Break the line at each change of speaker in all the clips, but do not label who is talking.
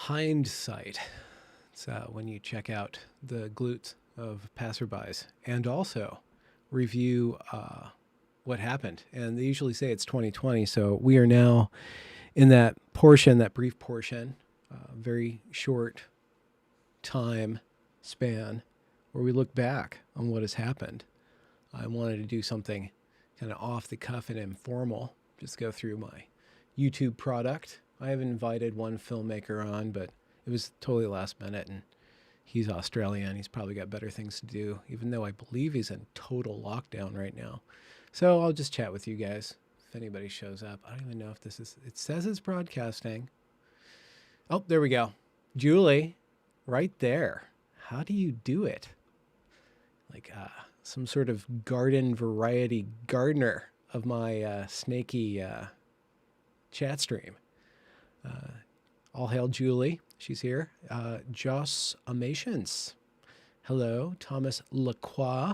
hindsight. It's when you check out the glutes of passerbys and also review what happened. And they usually say it's 2020. So we are now in that portion, that brief portion, very short time span where we look back on what has happened. I wanted to do something kind of off the cuff and informal, just go through my YouTube product. I have invited one filmmaker on, but it was totally last minute, and he's Australian. He's probably got better things to do, even though I believe he's in total lockdown right now. So I'll just chat with you guys if anybody shows up. I don't even know if this is, it says it's broadcasting. Oh, there we go. Julie, right there. How do you do it? Like some sort of garden variety gardener of my snaky chat stream. All hail Julie. She's here. Joss Amations. Hello, Thomas Lacroix.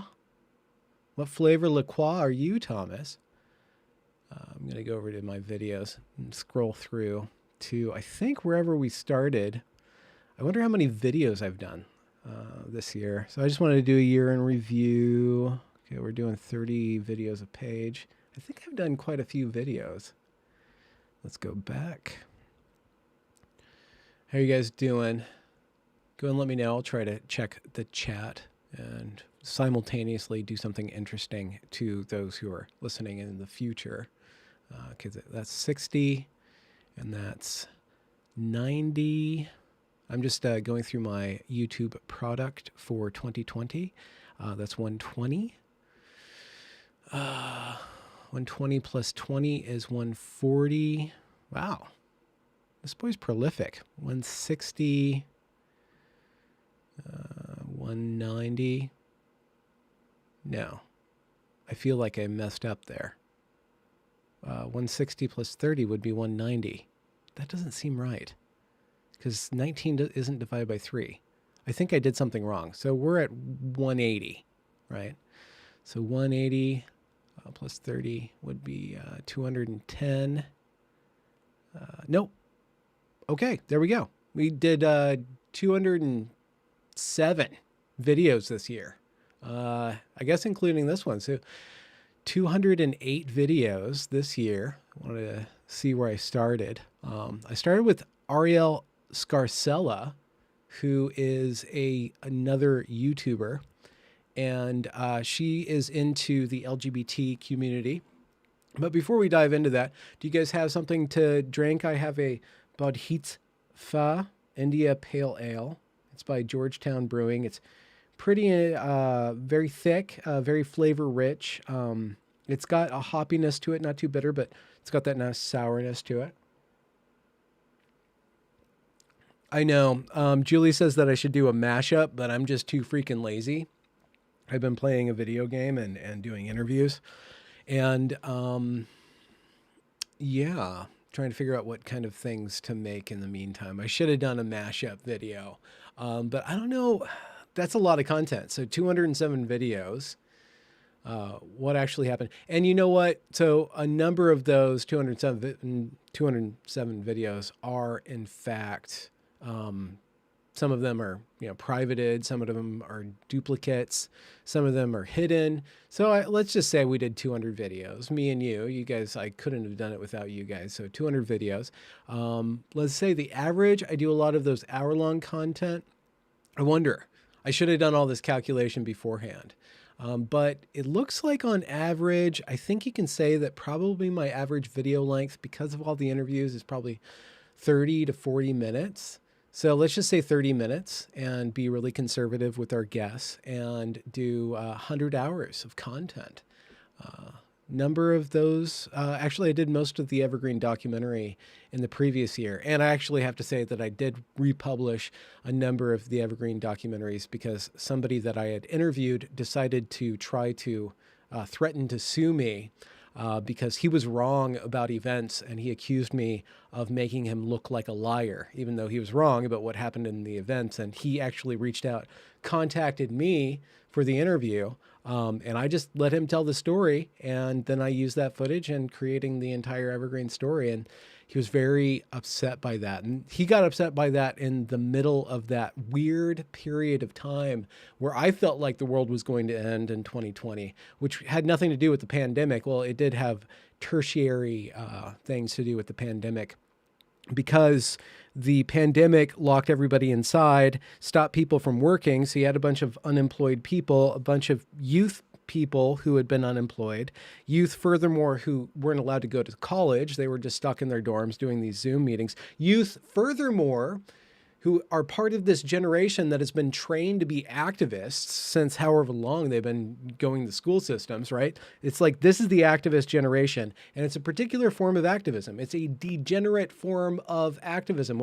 What flavor Lacroix are you, Thomas? I'm going to go over to my videos and scroll through to, I think, wherever we started. I wonder how many videos I've done this year. So I just wanted to do a year in review. Okay, we're doing 30 videos a page. I think I've done quite a few videos. Let's go back. How are you guys doing? Go and let me know. I'll try to check the chat and simultaneously do something interesting to those who are listening in the future. Because that's 60 and that's 90. I'm just going through my YouTube product for 2020. That's 120. 120 plus 20 is 140. Wow. This boy's prolific. 160, 190. No, I feel like I messed up there. 160 plus 30 would be 190. That doesn't seem right because 19 isn't divided by 3. I think I did something wrong. So we're at 180, right? So 180 plus 30 would be 210. Nope. Okay, there we go. We did 207 videos this year. I guess including this one. So 208 videos this year. I wanted to see where I started. I started with Ariel Scarcella, who is another YouTuber, and she is into the LGBT community. But before we dive into that, do you guys have something to drink? I have a Bodhisattva India Pale Ale. It's by Georgetown Brewing. It's pretty, very thick, very flavor rich. It's got a hoppiness to it, not too bitter, but it's got that nice sourness to it. I know. Julie says that I should do a mashup, but I'm just too freaking lazy. I've been playing a video game and doing interviews. And yeah, trying to figure out what kind of things to make in the meantime. I should have done a mashup video, but I don't know. That's a lot of content. So 207 videos. What actually happened? And you know what? So a number of those 207 videos are in fact, some of them are, privated. Some of them are duplicates. Some of them are hidden. So let's just say we did 200 videos, me and you guys, I couldn't have done it without you guys. So 200 videos. Let's say the average, I do a lot of those hour-long content. I wonder, I should have done all this calculation beforehand. But it looks like on average, I think you can say that probably my average video length, because of all the interviews, is probably 30 to 40 minutes. So let's just say 30 minutes and be really conservative with our guests and do 100 hours of content. Number of those, actually I did most of the Evergreen documentary in the previous year. And I actually have to say that I did republish a number of the Evergreen documentaries because somebody that I had interviewed decided to try to threaten to sue me because he was wrong about events and he accused me of making him look like a liar, even though he was wrong about what happened in the events. And he actually reached out, contacted me for the interview. And I just let him tell the story. And then I used that footage in creating the entire Evergreen story. And he was very upset by that. And he got upset by that in the middle of that weird period of time where I felt like the world was going to end in 2020, which had nothing to do with the pandemic. Well, it did have tertiary things to do with the pandemic, because the pandemic locked everybody inside, stopped people from working. So you had a bunch of unemployed people, a bunch of youth people who had been unemployed, youth, furthermore, who weren't allowed to go to college. They were just stuck in their dorms doing these Zoom meetings. Youth, furthermore, who are part of this generation that has been trained to be activists since however long they've been going to school systems, right? It's like, this is the activist generation, and it's a particular form of activism. It's a degenerate form of activism.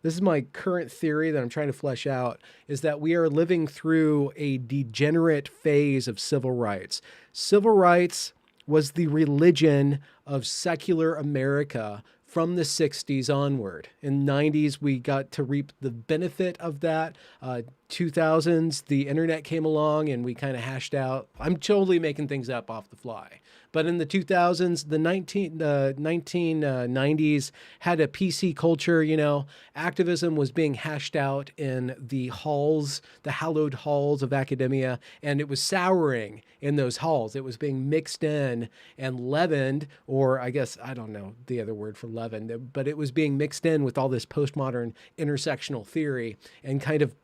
This is my current theory that I'm trying to flesh out, is that we are living through a degenerate phase of civil rights. Civil rights was the religion of secular America from the 60s onward. In the 90s, we got to reap the benefit of that. 2000s, the internet came along and we kind of hashed out. I'm totally making things up off the fly. But in the 2000s, the 1990s had a PC culture, activism was being hashed out in the halls, the hallowed halls of academia, and it was souring in those halls. It was being mixed in and leavened, or I guess, I don't know the other word for leavened, but it was being mixed in with all this postmodern intersectional theory and kind of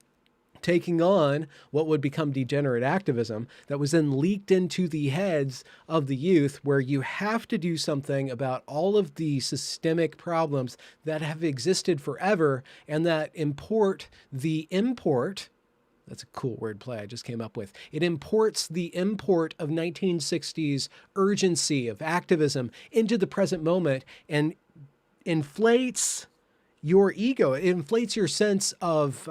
taking on what would become degenerate activism that was then leaked into the heads of the youth, where you have to do something about all of the systemic problems that have existed forever and that import, that's a cool word play I just came up with. It imports the import of 1960s urgency of activism into the present moment and inflates your ego. It inflates your sense of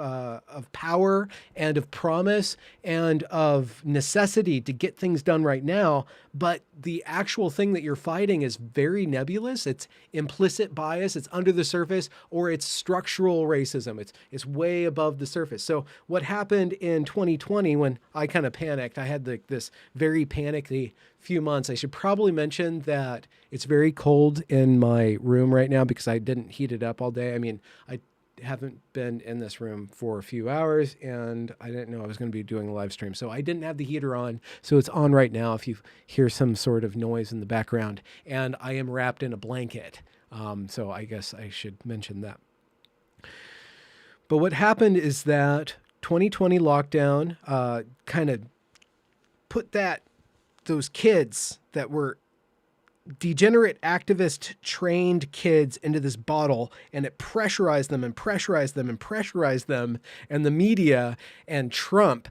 power and of promise and of necessity to get things done right now. But the actual thing that you're fighting is very nebulous. It's implicit bias. It's under the surface, or it's structural racism. It's way above the surface. So what happened in 2020 when I kind of panicked, I had this very panicky few months. I should probably mention that it's very cold in my room right now because I didn't heat it up all day. I mean, I haven't been in this room for a few hours and I didn't know I was going to be doing a live stream. So I didn't have the heater on. So it's on right now if you hear some sort of noise in the background, and I am wrapped in a blanket. So I guess I should mention that. But what happened is that 2020 lockdown kind of put those kids that were degenerate activist trained kids into this bottle, and it pressurized them and pressurized them and pressurized them. And the media and Trump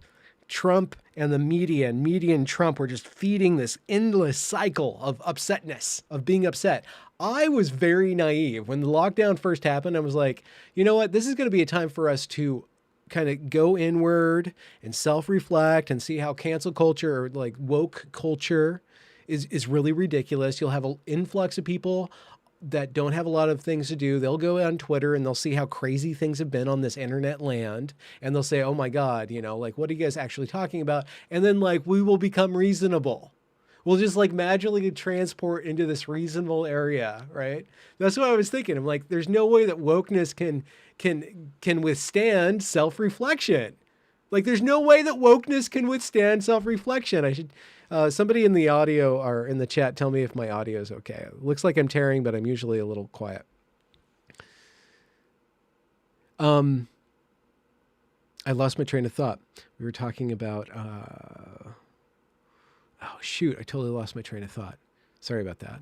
and the media and Trump were just feeding this endless cycle of upsetness, of being upset. I was very naive when the lockdown first happened. I was like, you know what? This is going to be a time for us to kind of go inward and self-reflect and see how cancel culture, or like woke culture, is really ridiculous. You'll have an influx of people that don't have a lot of things to do. They'll go on Twitter and they'll see how crazy things have been on this internet land. And they'll say, oh my God, like, what are you guys actually talking about? And then like, we will become reasonable. We'll just like magically transport into this reasonable area, right? That's what I was thinking. I'm like, there's no way that wokeness can withstand self-reflection. Like, there's no way that wokeness can withstand self-reflection. I should, somebody in the audio or in the chat tell me if my audio is okay. It looks like I'm tearing, but I'm usually a little quiet. I lost my train of thought. We were talking about, oh shoot, I totally lost my train of thought. Sorry about that.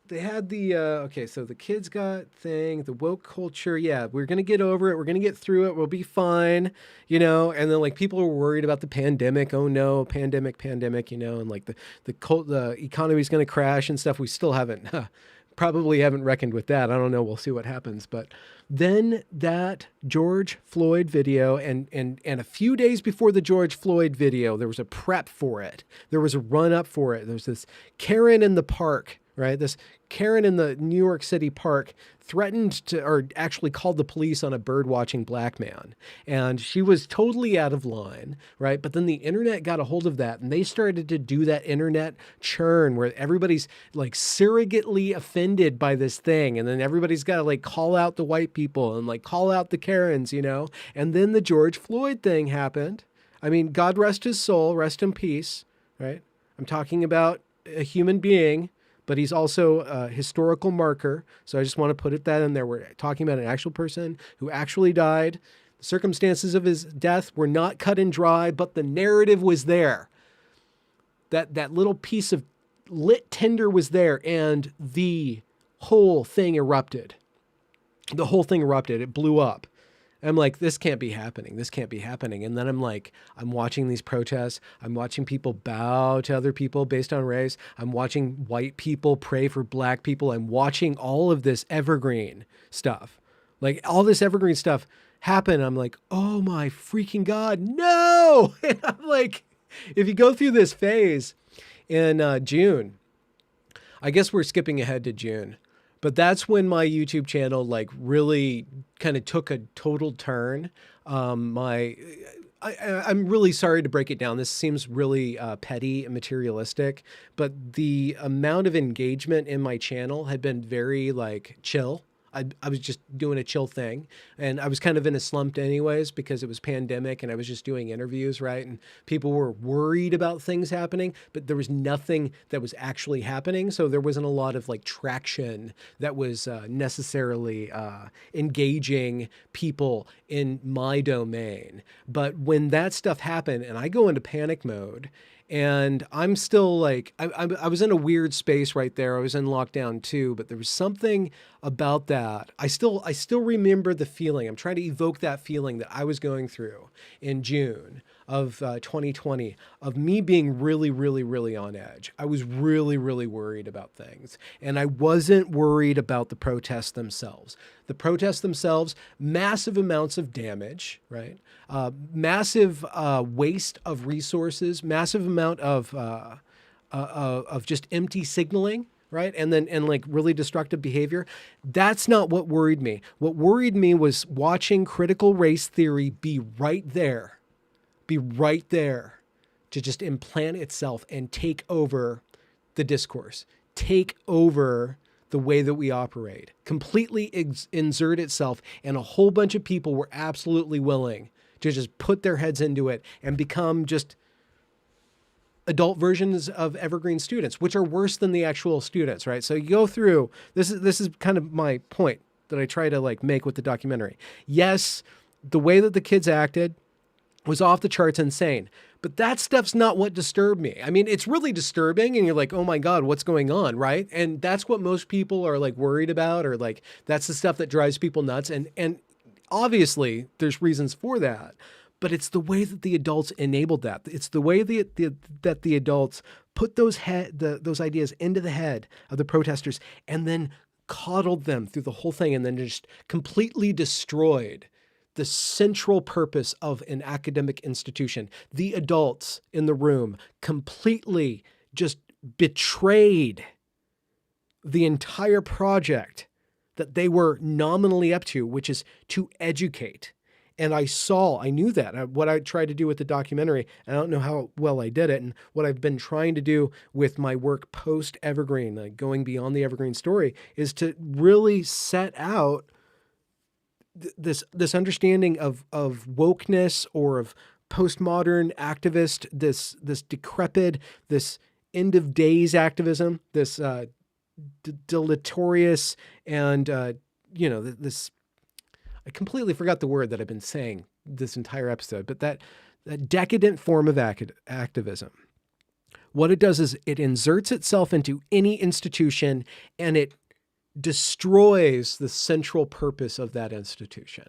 They had the, okay, so the kids got the woke culture. Yeah, we're going to get over it. We're going to get through it. We'll be fine, and then like people are worried about the pandemic. Oh no, pandemic, and like the economy is going to crash and stuff. We still probably haven't reckoned with that. I don't know. We'll see what happens. But then that George Floyd video and a few days before the George Floyd video, there was a prep for it. There was a run up for it. There's this Karen in the park right? This Karen in the New York City park threatened to, or actually called the police on a bird watching black man. And she was totally out of line, right? But then the internet got a hold of that and they started to do that internet churn where everybody's like surrogately offended by this thing. And then everybody's got to like call out the white people and like call out the Karens, you know? And then the George Floyd thing happened. I mean, God rest his soul, rest in peace, right? I'm talking about a human being, but he's also a historical marker. So I just want to put that in there. We're talking about an actual person who actually died. The circumstances of his death were not cut and dry, but the narrative was there. That little piece of lit tinder was there, and the whole thing erupted. The whole thing erupted. It blew up. I'm like, this can't be happening. This can't be happening. And then I'm like, I'm watching these protests. I'm watching people bow to other people based on race. I'm watching white people pray for black people. I'm watching all of this evergreen stuff. Like all this evergreen stuff happen. I'm like, oh my freaking God, no. And I'm like, if you go through this phase in June, I guess we're skipping ahead to June. But that's when my YouTube channel like really kind of took a total turn. I'm really sorry to break it down. This seems really petty and materialistic, but the amount of engagement in my channel had been very like chill. I was just doing a chill thing, and I was kind of in a slump anyways because it was pandemic and I was just doing interviews, right? And people were worried about things happening, but there was nothing that was actually happening. So there wasn't a lot of like traction that was necessarily engaging people in my domain. But when that stuff happened and I go into panic mode, and I'm still like, I was in a weird space right there. I was in lockdown too, but there was something about that. I still remember the feeling. I'm trying to evoke that feeling that I was going through in June of 2020, of me being really, really, really on edge. I was really, really worried about things. And I wasn't worried about the protests themselves. The protests themselves, massive amounts of damage, right? Massive waste of resources, massive amount of just empty signaling, right? And like really destructive behavior. That's not what worried me. What worried me was watching critical race theory be right there to just implant itself and take over the discourse, take over the way that we operate, completely insert itself. And a whole bunch of people were absolutely willing to just put their heads into it and become just adult versions of evergreen students, which are worse than the actual students, right? So you go through, this is kind of my point that I try to like make with the documentary. Yes, the way that the kids acted was off the charts insane, but that stuff's not what disturbed me. I mean, it's really disturbing and you're like, oh my God, what's going on, right? And that's what most people are like worried about, or like, that's the stuff that drives people nuts. And obviously there's reasons for that, but it's the way that the adults enabled that. It's the way that the adults put those ideas into the head of the protesters and then coddled them through the whole thing and then just completely destroyed the central purpose of an academic institution. The adults in the room completely just betrayed the entire project that they were nominally up to, which is to educate. And I knew that. What I tried to do with the documentary, I don't know how well I did it, and what I've been trying to do with my work post-Evergreen, like going beyond the Evergreen story, is to really set out this understanding of wokeness or of postmodern activist, this decrepit, this end of days activism, this deleterious and this, I completely forgot the word that I've been saying this entire episode, but that decadent form of activism. What it does is it inserts itself into any institution and it destroys the central purpose of that institution.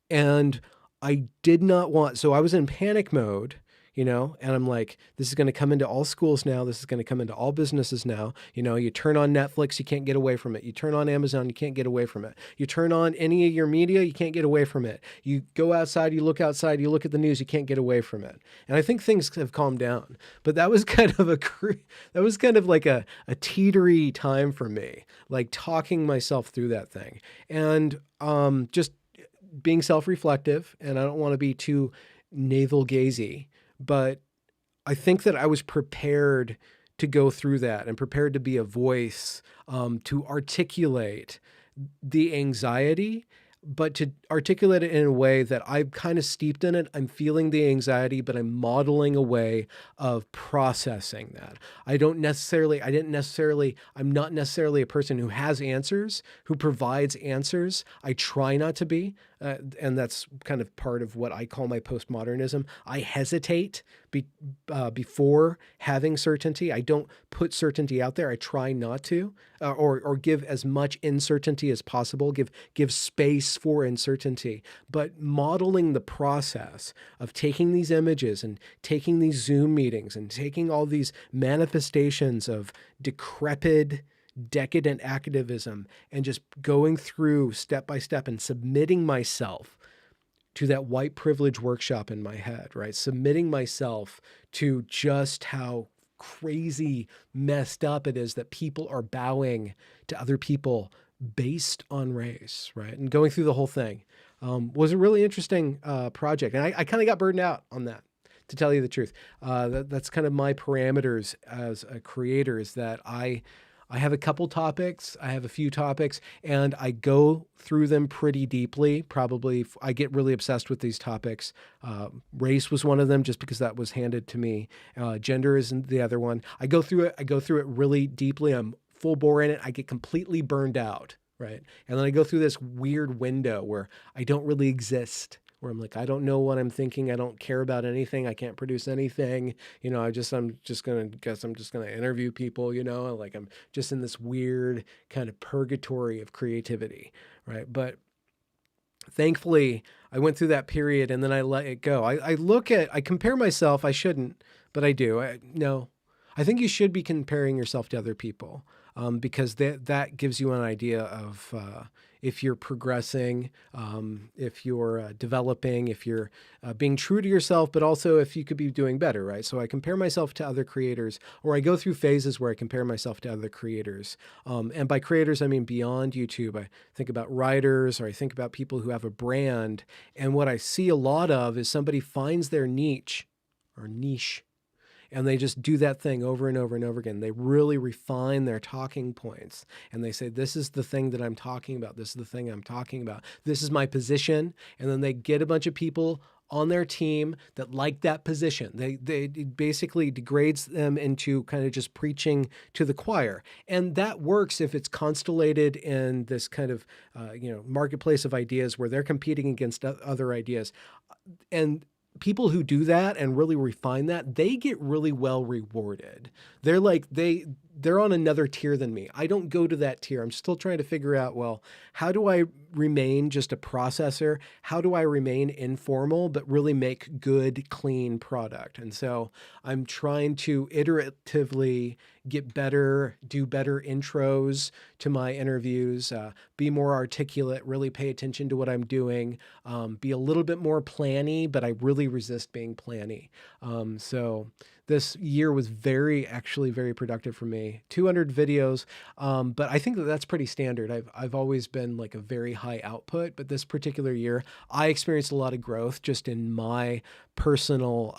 And I did not want, so I was in panic mode, and I'm like, this is going to come into all schools now. This is going to come into all businesses now. You turn on Netflix, you can't get away from it. You turn on Amazon, you can't get away from it. You turn on any of your media, you can't get away from it. You go outside, you look outside, you look at the news, you can't get away from it. And I think things have calmed down, but that was kind of like a teetery time for me, like talking myself through that thing and just being self-reflective. And I don't want to be too navel gazy, but I think that I was prepared to go through that and prepared to be a voice, to articulate the anxiety, but to articulate it in a way that I'm kind of steeped in it. I'm feeling the anxiety, but I'm modeling a way of processing that. I'm not necessarily a person who has answers, who provides answers. I try not to be. And that's kind of part of what I call my postmodernism. I hesitate before having certainty. I don't put certainty out there. I try not to, or give as much uncertainty as possible. Give space for uncertainty. But modeling the process of taking these images and taking these Zoom meetings and taking all these manifestations of decrepit, decadent activism and just going through step by step and submitting myself to that white privilege workshop in my head, right? Submitting myself to just how crazy messed up it is that people are bowing to other people based on race, right? And going through the whole thing was a really interesting project. And I kind of got burned out on that, to tell you the truth. That's kind of my parameters as a creator, is that I have a couple topics, I have a few topics, and I go through them pretty deeply. Probably I get really obsessed with these topics. Race was one of them, just because that was handed to me. Gender is the other one. I go through it really deeply. I'm full bore in it. I get completely burned out, right? And then I go through this weird window where I don't really exist, where I'm like, I don't know what I'm thinking. I don't care about anything. I can't produce anything. I'm just going to interview people, like I'm just in this weird kind of purgatory of creativity. Right. But thankfully I went through that period and then I let it go. I compare myself. I shouldn't, but I do. I think you should be comparing yourself to other people, because that gives you an idea of, if you're progressing, if you're developing, if you're being true to yourself, but also if you could be doing better, right? So I compare myself to other creators, or I go through phases where I compare myself to other creators. And by creators, I mean beyond YouTube. I think about writers, or I think about people who have a brand. And what I see a lot of is somebody finds their niche, and they just do that thing over and over and over again. They really refine their talking points. And they say, this is the thing that I'm talking about. This is the thing I'm talking about. This is my position. And then they get a bunch of people on their team that like that position. It basically degrades them into kind of just preaching to the choir. And that works if it's constellated in this kind of, marketplace of ideas where they're competing against other ideas. And people who do that and really refine that, they get really well rewarded. They're like, they're on another tier than me. I don't go to that tier. I'm still trying to figure out, well, how do I remain just a processor? How do I remain informal, but really make good, clean product? And so I'm trying to iteratively get better, do better intros to my interviews, be more articulate, really pay attention to what I'm doing, be a little bit more planny, but I really resist being planny. So this year was actually very productive for me. 200 videos, but I think that's pretty standard. I've always been like a very high output, but this particular year, I experienced a lot of growth just in my personal,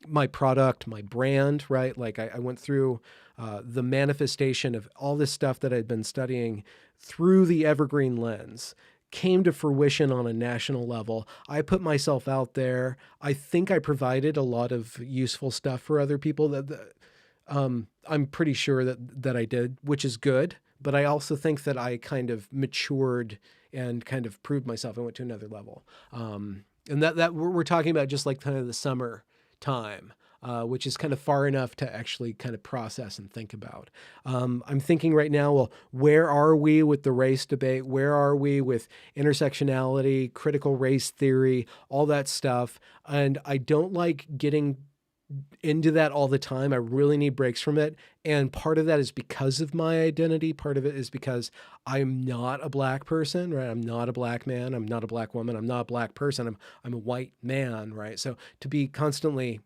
my product, my brand, right? Like I went through the manifestation of all this stuff that I'd been studying through the evergreen lens came to fruition on a national level. I put myself out there. I think I provided a lot of useful stuff for other people I'm pretty sure that I did, which is good. But I also think that I kind of matured and kind of proved myself. I went to another level. And that we're talking about just like kind of the summer time, which is kind of far enough to actually kind of process and think about. I'm thinking right now, well, where are we with the race debate? Where are we with intersectionality, critical race theory, all that stuff? And I don't like getting into that all the time. I really need breaks from it. And part of that is because of my identity. Part of it is because I'm not a black person, right? I'm not a black man. I'm not a black woman. I'm not a black person. I'm a white man, right? So to be constantly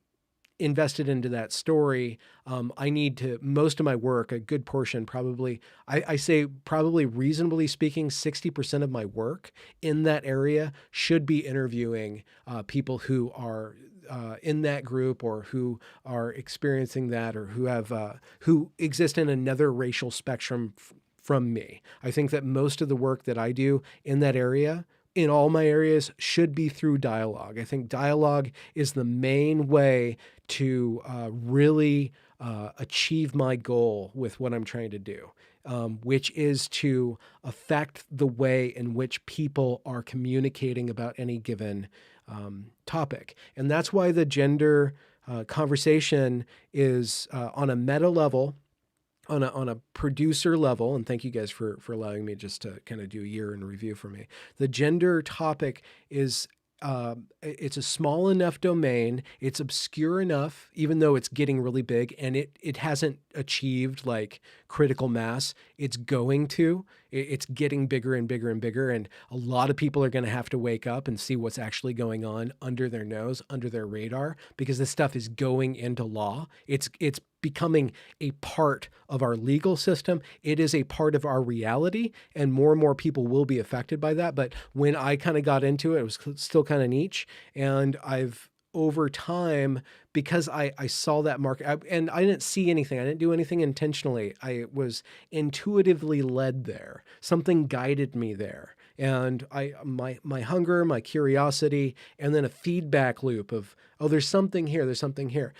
invested into that story, I need to, most of my work, a good portion, probably, I say probably reasonably speaking, 60% of my work in that area should be interviewing people who are in that group, or who are experiencing that, or who have who exist in another racial spectrum from me. I think that most of the work that I do in that area, in all my areas, should be through dialogue. I think dialogue is the main way to really achieve my goal with what I'm trying to do, which is to affect the way in which people are communicating about any given topic. And that's why the gender conversation is on a meta level, on a producer level, and thank you guys for allowing me just to kind of do a year in review for me. The gender topic is it's a small enough domain, it's obscure enough, even though it's getting really big, and it hasn't achieved like critical mass. It's going to. It's getting bigger and bigger and bigger, and a lot of people are going to have to wake up and see what's actually going on under their nose, under their radar, because this stuff is going into law. It's becoming a part of our legal system. It is a part of our reality, and more people will be affected by that. But when I kind of got into it, it was still kind of niche, and I've over time, because I saw that market, and I didn't see anything. I didn't do anything intentionally. I was intuitively led there. Something guided me there. And my hunger, my curiosity, and then a feedback loop of, oh, there's something here, there's something here.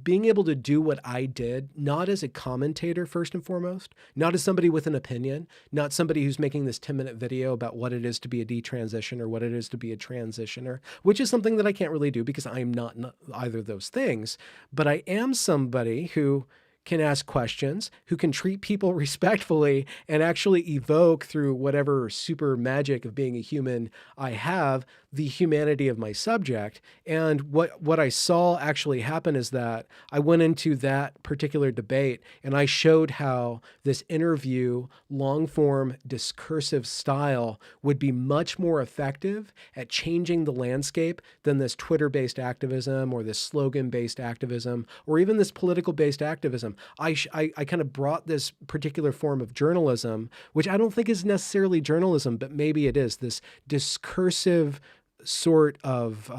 Being able to do what I did, not as a commentator first and foremost, not as somebody with an opinion, not somebody who's making this 10-minute video about what it is to be a detransition or what it is to be a transitioner, which is something that I can't really do because I'm not either of those things. But I am somebody who can ask questions, who can treat people respectfully, and actually evoke through whatever super magic of being a human I have, the humanity of my subject. And what I saw actually happen is that I went into that particular debate and I showed how this interview, long form discursive style would be much more effective at changing the landscape than this Twitter-based activism or this slogan-based activism or even this political-based activism. I kind of brought this particular form of journalism, which I don't think is necessarily journalism, but maybe it is, this discursive sort of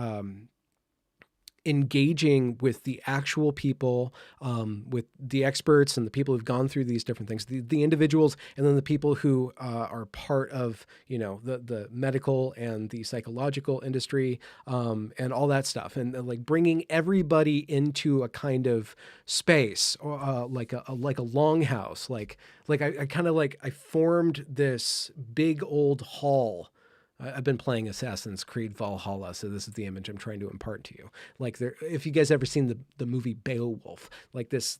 engaging with the actual people, with the experts and the people who've gone through these different things, the individuals, and then the people who are part of, the medical and the psychological industry, and all that stuff. And like bringing everybody into a kind of space, or like a longhouse, I kind of I formed this big old hall. I've been playing Assassin's Creed Valhalla, so this is the image I'm trying to impart to you. If you guys ever seen the movie Beowulf, like this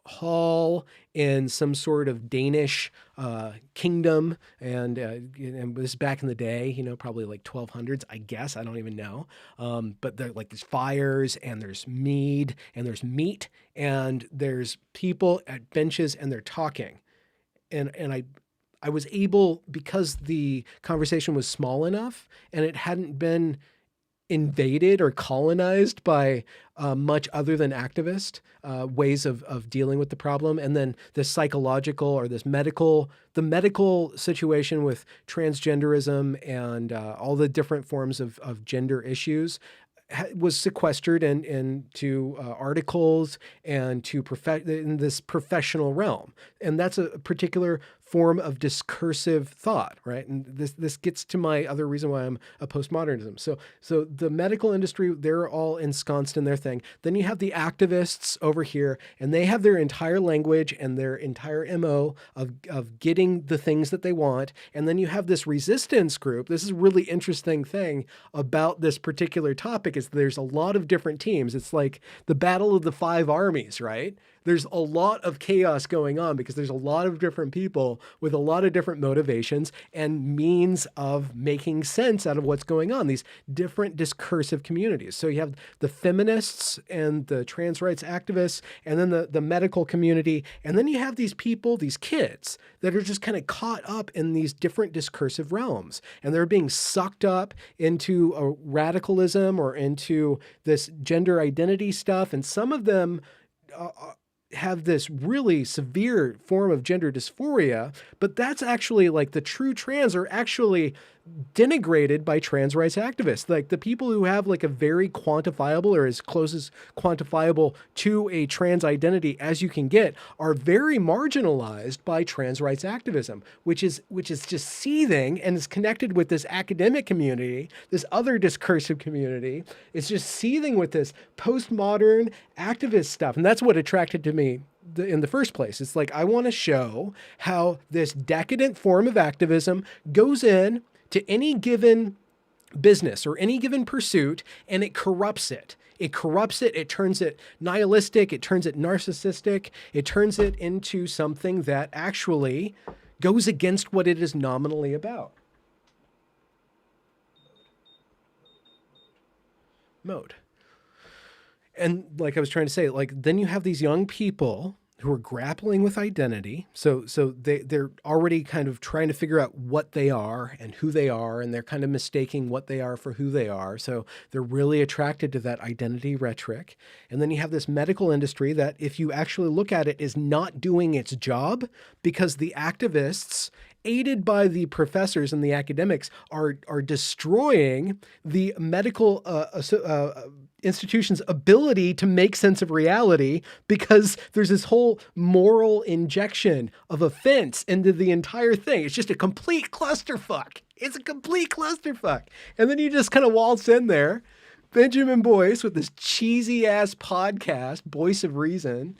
hall in some sort of Danish kingdom, and this is back in the day, probably like 1200s, I guess. I don't even know. But there's fires, and there's mead, and there's meat, and there's people at benches, and they're talking, and I was able, because the conversation was small enough and it hadn't been invaded or colonized by much other than activist ways of dealing with the problem. And then the psychological or the medical situation with transgenderism and all the different forms of gender issues was sequestered into articles and to in this professional realm. And that's a particular form of discursive thought, right? And this gets to my other reason why I'm a postmodernism. So the medical industry, they're all ensconced in their thing. Then you have the activists over here, and they have their entire language and their entire MO of getting the things that they want. And then you have this resistance group. This is a really interesting thing about this particular topic is there's a lot of different teams. It's like the battle of the five armies, right? there's a lot of chaos going on because there's a lot of different people with a lot of different motivations and means of making sense out of what's going on, these different discursive communities. So you have the feminists and the trans rights activists, and then the medical community. And then you have these people, these kids that are just kind of caught up in these different discursive realms. And they're being sucked up into a radicalism or into this gender identity stuff. And some of them have this really severe form of gender dysphoria, but that's actually like the true trans are actually denigrated by trans rights activists. Like the people who have like a very quantifiable or as close as quantifiable to a trans identity as you can get are very marginalized by trans rights activism, which is just seething and is connected with this academic community, this other discursive community. It's just seething with this postmodern activist stuff. And that's what attracted to me in the first place. It's like, I want to show how this decadent form of activism goes in to any given business or any given pursuit, and it corrupts it. It corrupts it. It turns it nihilistic. It turns it narcissistic. It turns it into something that actually goes against what it is nominally about. Mode. And like I was trying to say, like, then you have these young people who are grappling with identity. So they're already kind of trying to figure out what they are and who they are, and they're kind of mistaking what they are for who they are. So they're really attracted to that identity rhetoric. And then you have this medical industry that, if you actually look at it, is not doing its job because the activists, aided by the professors and the academics, are destroying the medical institution's ability to make sense of reality, because there's this whole moral injection of offense into the entire thing. It's just a complete clusterfuck. It's a complete clusterfuck. And then you just kind of waltz in there, Benjamin Boyce with this cheesy ass podcast, Voice of Reason.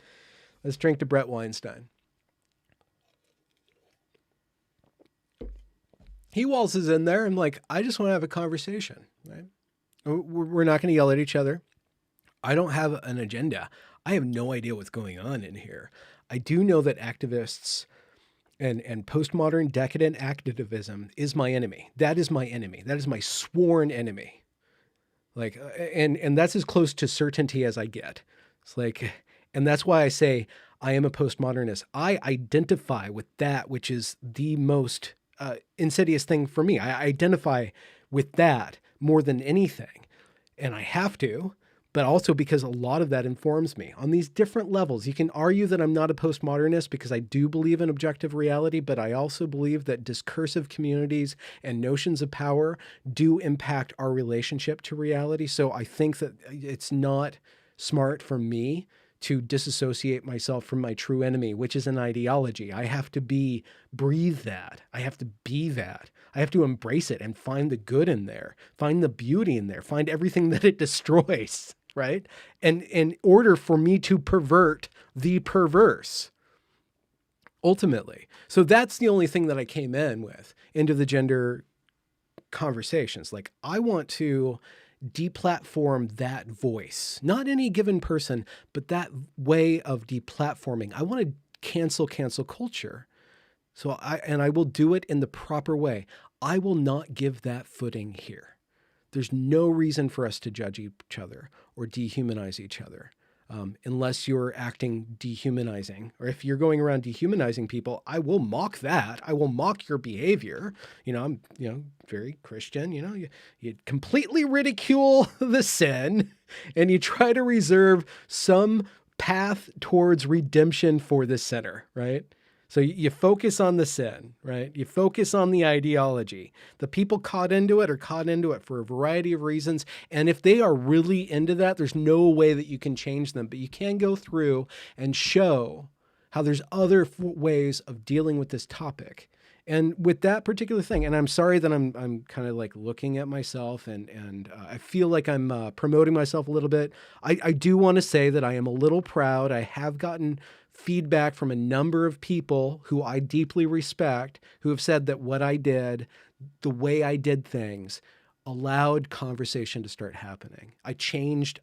Let's drink to Brett Weinstein. He waltzes in there and like, I just want to have a conversation, right? We're not going to yell at each other. I don't have an agenda. I have no idea what's going on in here. I do know that activists and postmodern decadent activism is my enemy. That is my enemy. That is my sworn enemy. Like, and that's as close to certainty as I get. It's like, and that's why I say I am a postmodernist. I identify with that, which is the most insidious thing for me. I identify with that more than anything. And I have to, but also because a lot of that informs me on these different levels. You can argue that I'm not a postmodernist because I do believe in objective reality, but I also believe that discursive communities and notions of power do impact our relationship to reality. So I think that it's not smart for me to disassociate myself from my true enemy, which is an ideology. I have to breathe that. I have to be that. I have to embrace it and find the good in there, find the beauty in there, find everything that it destroys, right? And in order for me to pervert the perverse, ultimately. So that's the only thing that I came in with into the gender conversations. Like, I want to deplatform that voice, not any given person, but that way of deplatforming. I want to cancel culture. So I will do it in the proper way. I will not give that footing here. There's no reason for us to judge each other or dehumanize each other. Unless you're acting dehumanizing, or if you're going around dehumanizing people, I will mock that. I will mock your behavior. I'm, very Christian, you completely ridicule the sin and you try to reserve some path towards redemption for the sinner, right? So you focus on the sin, right? You focus on the ideology. The people caught into it are caught into it for a variety of reasons. And if they are really into that, there's no way that you can change them. But you can go through and show how there's other ways of dealing with this topic. And with that particular thing, and I'm sorry that I'm kind of like looking at myself and I feel like I'm promoting myself a little bit. I do want to say that I am a little proud. I have gotten feedback from a number of people who I deeply respect, who have said that what I did, the way I did things, allowed conversation to start happening. I changed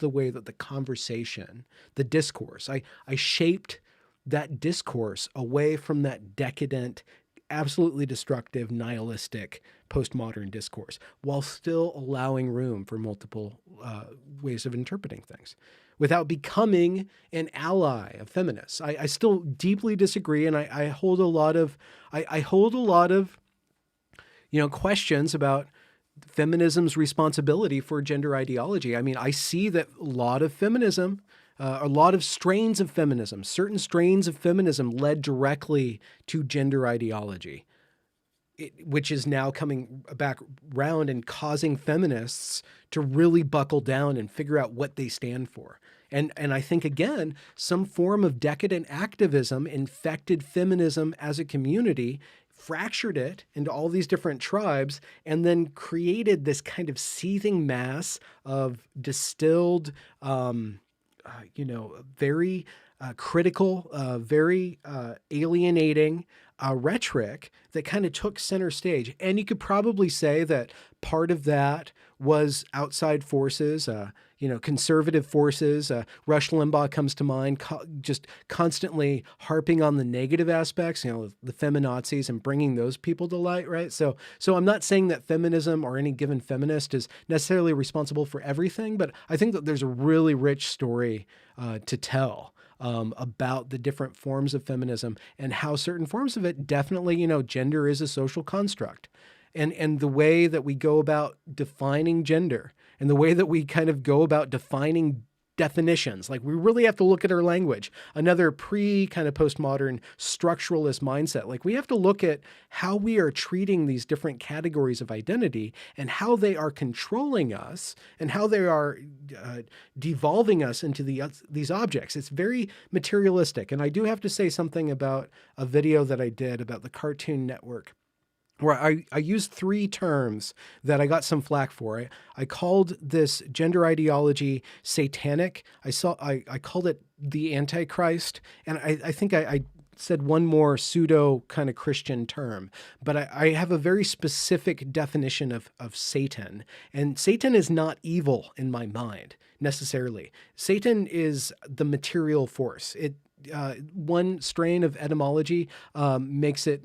the way that the conversation, the discourse, I shaped that discourse away from that decadent, absolutely destructive, nihilistic, postmodern discourse, while still allowing room for multiple ways of interpreting things, without becoming an ally of feminists. I still deeply disagree, and I hold a lot of questions about feminism's responsibility for gender ideology. I mean, I see that a lot of feminism, a lot of strains of feminism, certain strains of feminism led directly to gender ideology, which is now coming back round and causing feminists to really buckle down and figure out what they stand for. And I think, again, some form of decadent activism infected feminism as a community, fractured it into all these different tribes, and then created this kind of seething mass of distilled, very critical, very alienating rhetoric that kind of took center stage. And you could probably say that part of that was outside forces, conservative forces. Rush Limbaugh comes to mind, just constantly harping on the negative aspects, the feminazis, and bringing those people to light, right? So I'm not saying that feminism or any given feminist is necessarily responsible for everything, but I think that there's a really rich story to tell about the different forms of feminism and how certain forms of it definitely, gender is a social construct. And the way that we go about defining gender and the way that we kind of go about defining definitions, like we really have to look at our language, another kind of postmodern structuralist mindset. Like we have to look at how we are treating these different categories of identity and how they are controlling us and how they are devolving us into these objects. It's very materialistic. And I do have to say something about a video that I did about the Cartoon Network, where I used 3 terms that I got some flack for. I called this gender ideology satanic. I called it the Antichrist. And I think I said one more pseudo kind of Christian term, but I have a very specific definition of Satan. And Satan is not evil in my mind necessarily. Satan is the material force. One strain of etymology makes it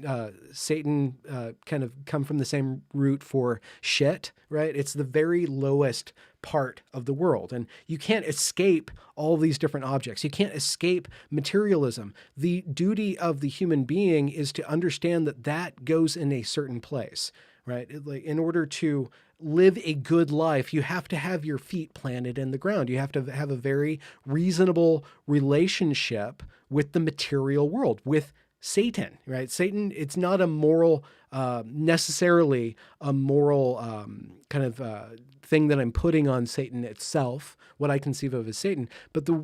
Satan kind of come from the same root for shit, right? It's the very lowest part of the world. And you can't escape all these different objects. You can't escape materialism. The duty of the human being is to understand that that goes in a certain place, right? Like in order to live a good life, you have to have your feet planted in the ground. You have to have a very reasonable relationship with the material world, with Satan, right? Satan, it's not a moral, necessarily a moral kind of thing that I'm putting on Satan itself, what I conceive of as Satan. But the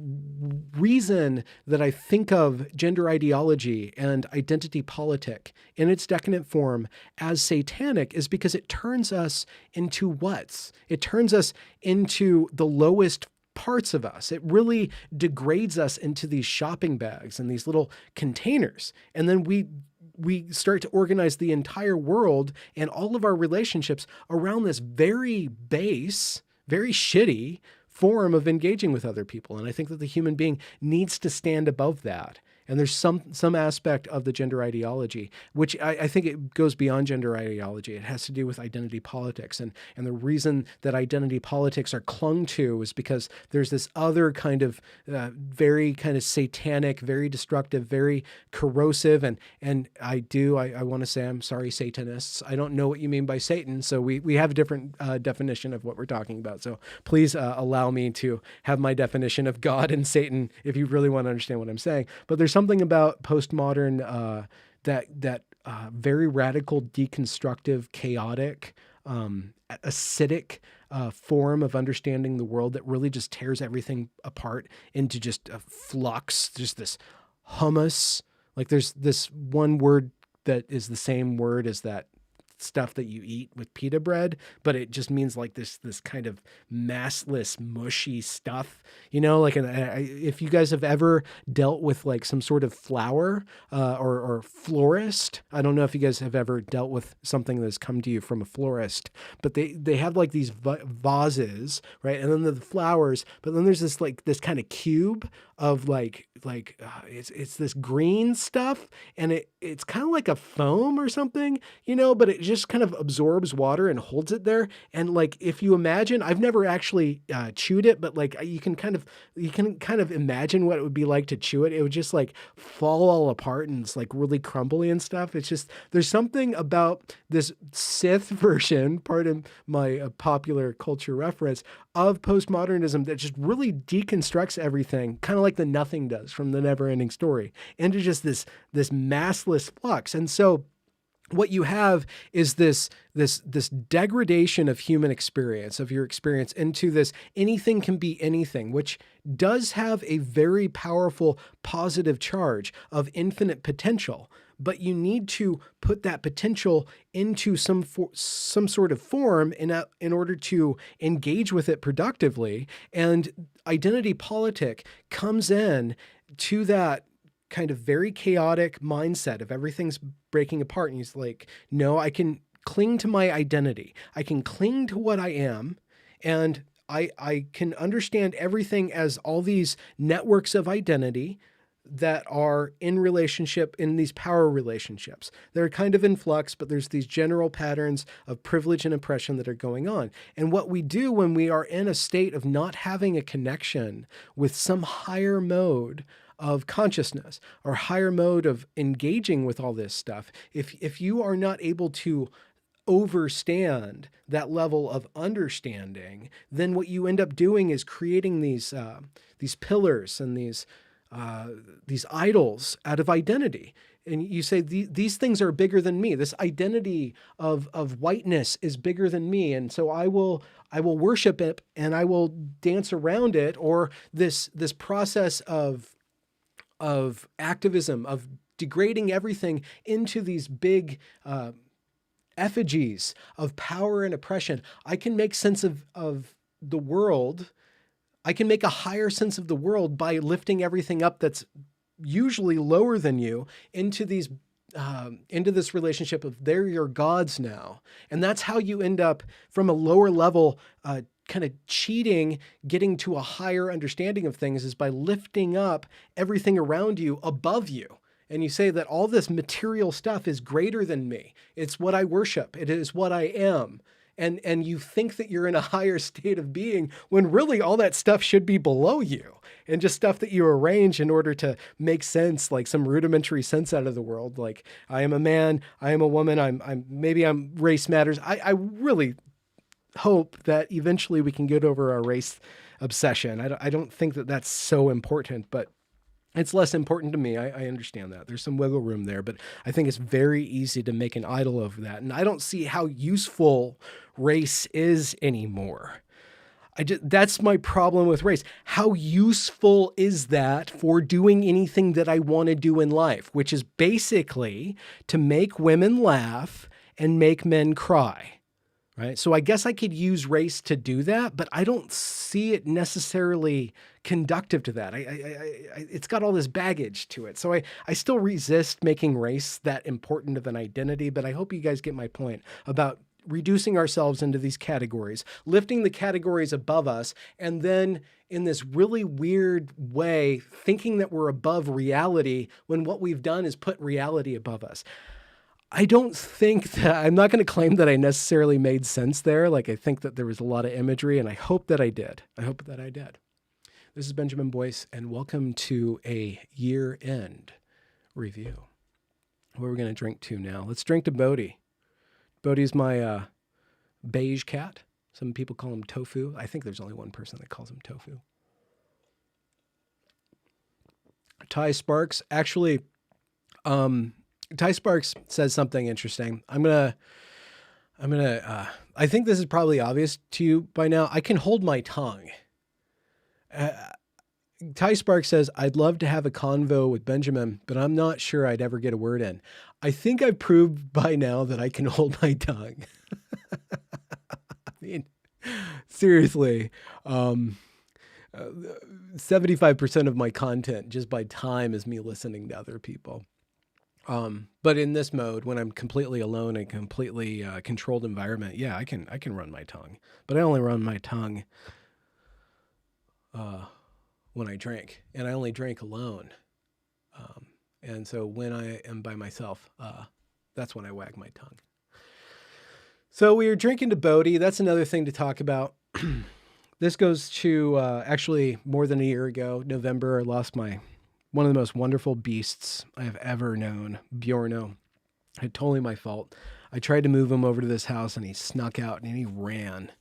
reason that I think of gender ideology and identity politic in its decadent form as satanic is because it turns us into what? It turns us into the lowest parts of us. It really degrades us into these shopping bags and these little containers. And then we start to organize the entire world and all of our relationships around this very base, very shitty form of engaging with other people. And I think that the human being needs to stand above that. And there's some aspect of the gender ideology, which I think it goes beyond gender ideology. It has to do with identity politics. And the reason that identity politics are clung to is because there's this other kind of very kind of satanic, very destructive, very corrosive. And I want to say, I'm sorry, Satanists. I don't know what you mean by Satan. So we have a different definition of what we're talking about. So please allow me to have my definition of God and Satan if you really want to understand what I'm saying. But there's something about postmodern that very radical, deconstructive, chaotic, acidic form of understanding the world that really just tears everything apart into just a flux, just this hummus. Like there's this one word that is the same word as that stuff that you eat with pita bread, but it just means like this kind of massless, mushy stuff, like if you guys have ever dealt with like some sort of flour or florist, I don't know if you guys have ever dealt with something that's come to you from a florist, but they have like these vases, right? And then the flowers, but then there's this kind of cube of it's this green stuff, and it's kind of like a foam or something, but it just kind of absorbs water and holds it there. And like, if you imagine, I've never actually chewed it, but like you can kind of imagine what it would be like to chew it. It would just like fall all apart and it's like really crumbly and stuff. It's just, there's something about this Sith version, pardon my popular culture reference, of postmodernism that just really deconstructs everything, kind of like the Nothing does from The Never-Ending Story, into just this massless flux. And so what you have is this degradation of human experience, of your experience, into this anything can be anything, which does have a very powerful positive charge of infinite potential. But you need to put that potential into some sort of form in order to engage with it productively. And identity politic comes in to that kind of very chaotic mindset of everything's breaking apart. And he's like, no, I can cling to my identity. I can cling to what I am. And I can understand everything as all these networks of identity that are in relationship, in these power relationships. They're kind of in flux, but there's these general patterns of privilege and oppression that are going on. And what we do when we are in a state of not having a connection with some higher mode of consciousness or higher mode of engaging with all this stuff, if you are not able to overstand that level of understanding, then what you end up doing is creating these pillars and these idols out of identity. And you say, these things are bigger than me. This identity of whiteness is bigger than me. And so I will worship it and I will dance around it. Or this process of activism, of degrading everything into these big effigies of power and oppression. I can make sense of the world. I can make a higher sense of the world by lifting everything up that's usually lower than you into this relationship of they're your gods now. And that's how you end up from a lower level, kind of cheating, getting to a higher understanding of things, is by lifting up everything around you above you. And you say that all this material stuff is greater than me. It's what I worship. It is what I am. And you think that you're in a higher state of being when really all that stuff should be below you, and just stuff that you arrange in order to make sense, like some rudimentary sense out of the world. Like, I am a man, I am a woman, maybe race matters. I really hope that eventually we can get over our race obsession. I don't think that that's so important, but it's less important to me. I understand that. There's some wiggle room there, but I think it's very easy to make an idol of that. And I don't see how useful race is anymore. That's my problem with race. How useful is that for doing anything that I want to do in life, which is basically to make women laugh and make men cry? Right. So I guess I could use race to do that, but I don't see it necessarily conductive to that. It's got all this baggage to it. So I still resist making race that important of an identity, but I hope you guys get my point about reducing ourselves into these categories, lifting the categories above us, and then in this really weird way, thinking that we're above reality when what we've done is put reality above us. I don't think that, I'm not going to claim that I necessarily made sense there. Like, I think that there was a lot of imagery, and I hope that I did. This is Benjamin Boyce, and welcome to a year-end review. What are we going to drink to now? Let's drink to Bodhi. Bodhi's my beige cat. Some people call him Tofu. I think there's only one person that calls him Tofu. Ty Sparks, actually, Ty Sparks says something interesting. I think this is probably obvious to you by now. I can hold my tongue. Ty Spark says, I'd love to have a convo with Benjamin, but I'm not sure I'd ever get a word in. I think I've proved by now that I can hold my tongue. I mean, seriously, 75% of my content just by time is me listening to other people. But in this mode, when I'm completely alone and completely controlled environment, yeah, I can run my tongue, but I only run my tongue when I drink, and I only drink alone. And so when I am by myself, that's when I wag my tongue. So we were drinking to Bodhi. That's another thing to talk about. This goes to actually more than a year ago, November. I lost one of the most wonderful beasts I have ever known, Bjorno. It's totally my fault. I tried to move him over to this house, and he snuck out, and he ran.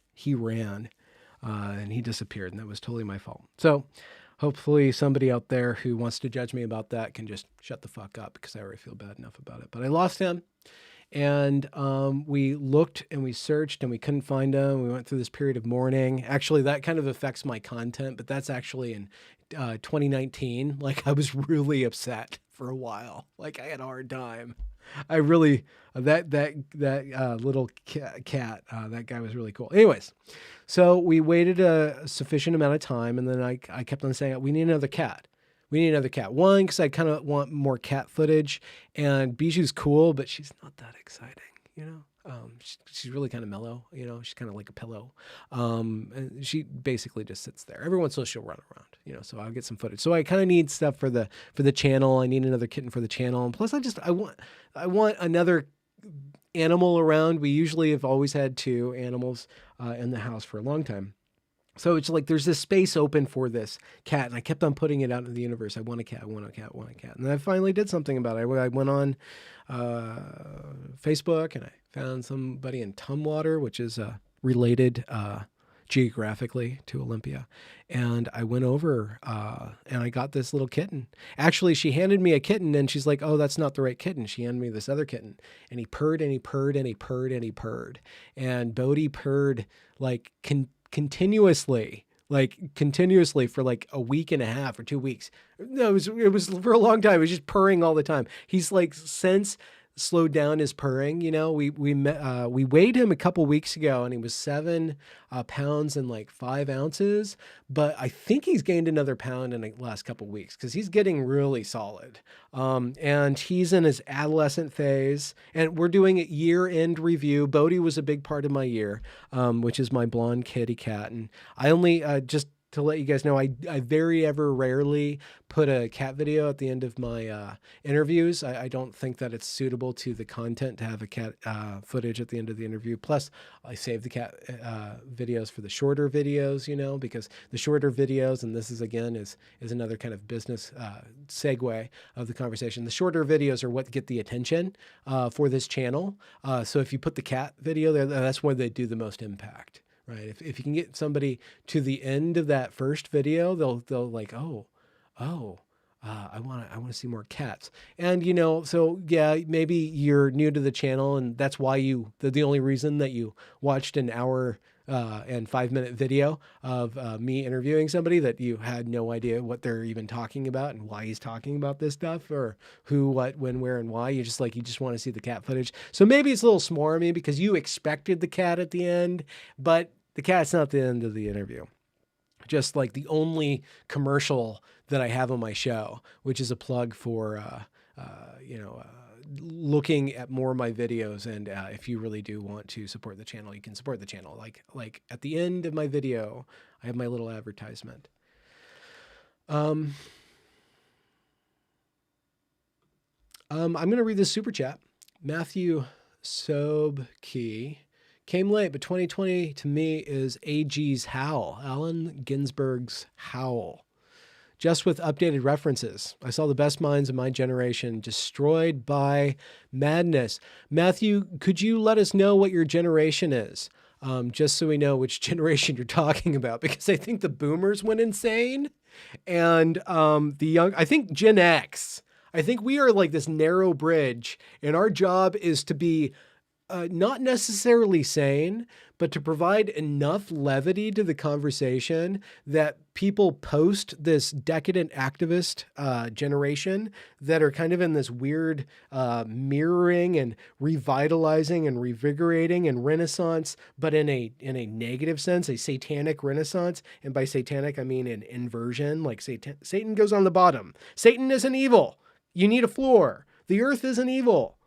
And he disappeared, and that was totally my fault. So hopefully somebody out there who wants to judge me about that can just shut the fuck up, because I already feel bad enough about it. But I lost him, and we looked and we searched and we couldn't find him. We went through this period of mourning. Actually, that kind of affects my content, but that's actually in 2019. Like, I was really upset for a while. Like, I had a hard time. I really, that little cat, that guy was really cool. Anyways, so we waited a sufficient amount of time, and then I kept on saying, we need another cat. We need another cat. One, because I kind of want more cat footage, and Bijou's cool, but she's not that exciting, you know? She's really kind of mellow, you know? She's kind of like a pillow. And she basically just sits there. Every once in a while she'll run around, you know, so I'll get some footage. So I kind of need stuff for the channel. I need another kitten for the channel. And plus I want another animal around. We usually have always had 2 animals in the house for a long time. So it's like there's this space open for this cat, and I kept on putting it out into the universe. I want a cat, I want a cat, I want a cat. And then I finally did something about it. I went on Facebook, and I found somebody in Tumwater, which is related geographically to Olympia. And I went over and I got this little kitten. Actually, she handed me a kitten, and she's like, oh, that's not the right kitten. She handed me this other kitten. And he purred and he purred and he purred and he purred. And Bodhi purred like continuously for like a week and a half or 2 weeks. No, it was for a long time. It was just purring all the time. He's like since slowed down his purring. You know, we weighed him a couple weeks ago, and he was 7 pounds and like 5 ounces. But I think he's gained another pound in the last couple weeks, because he's getting really solid. And he's in his adolescent phase, and we're doing a year-end review. Bodhi was a big part of my year, which is my blonde kitty cat. And I only just to let you guys know, I very ever rarely put a cat video at the end of my interviews. I don't think that it's suitable to the content to have a cat footage at the end of the interview. Plus, I save the cat videos for the shorter videos, you know, because the shorter videos, and this is again is another kind of business segue of the conversation. The shorter videos are what get the attention for this channel. So if you put the cat video there, that's where they do the most impact. Right. If you can get somebody to the end of that first video, they'll like, I want to see more cats. And, you know, so yeah, maybe you're new to the channel, and that's why the only reason that you watched an hour and 5-minute video of me interviewing somebody, that you had no idea what they're even talking about and why he's talking about this stuff, or who, what, when, where, and why. You just want to see the cat footage. So maybe it's a little smarmy because you expected the cat at the end, but the cat's not the end of the interview. Just like the only commercial that I have on my show, which is a plug for, looking at more of my videos. And if you really do want to support the channel, you can support the channel. Like at the end of my video, I have my little advertisement. I'm going to read this super chat. Matthew Sobke. Came late, but 2020 to me is AG's Howl, Allen Ginsberg's Howl. Just with updated references. I saw the best minds of my generation destroyed by madness. Matthew, could you let us know what your generation is? Just so we know which generation you're talking about, because I think the boomers went insane, and I think Gen X. I think we are like this narrow bridge, and our job is to be not necessarily sane, but to provide enough levity to the conversation that people post this decadent activist generation that are kind of in this weird mirroring and revitalizing and revigorating and renaissance, but in a negative sense, a satanic renaissance. And by satanic, I mean an inversion, like Satan goes on the bottom. Satan isn't evil. You need a floor. The earth isn't evil.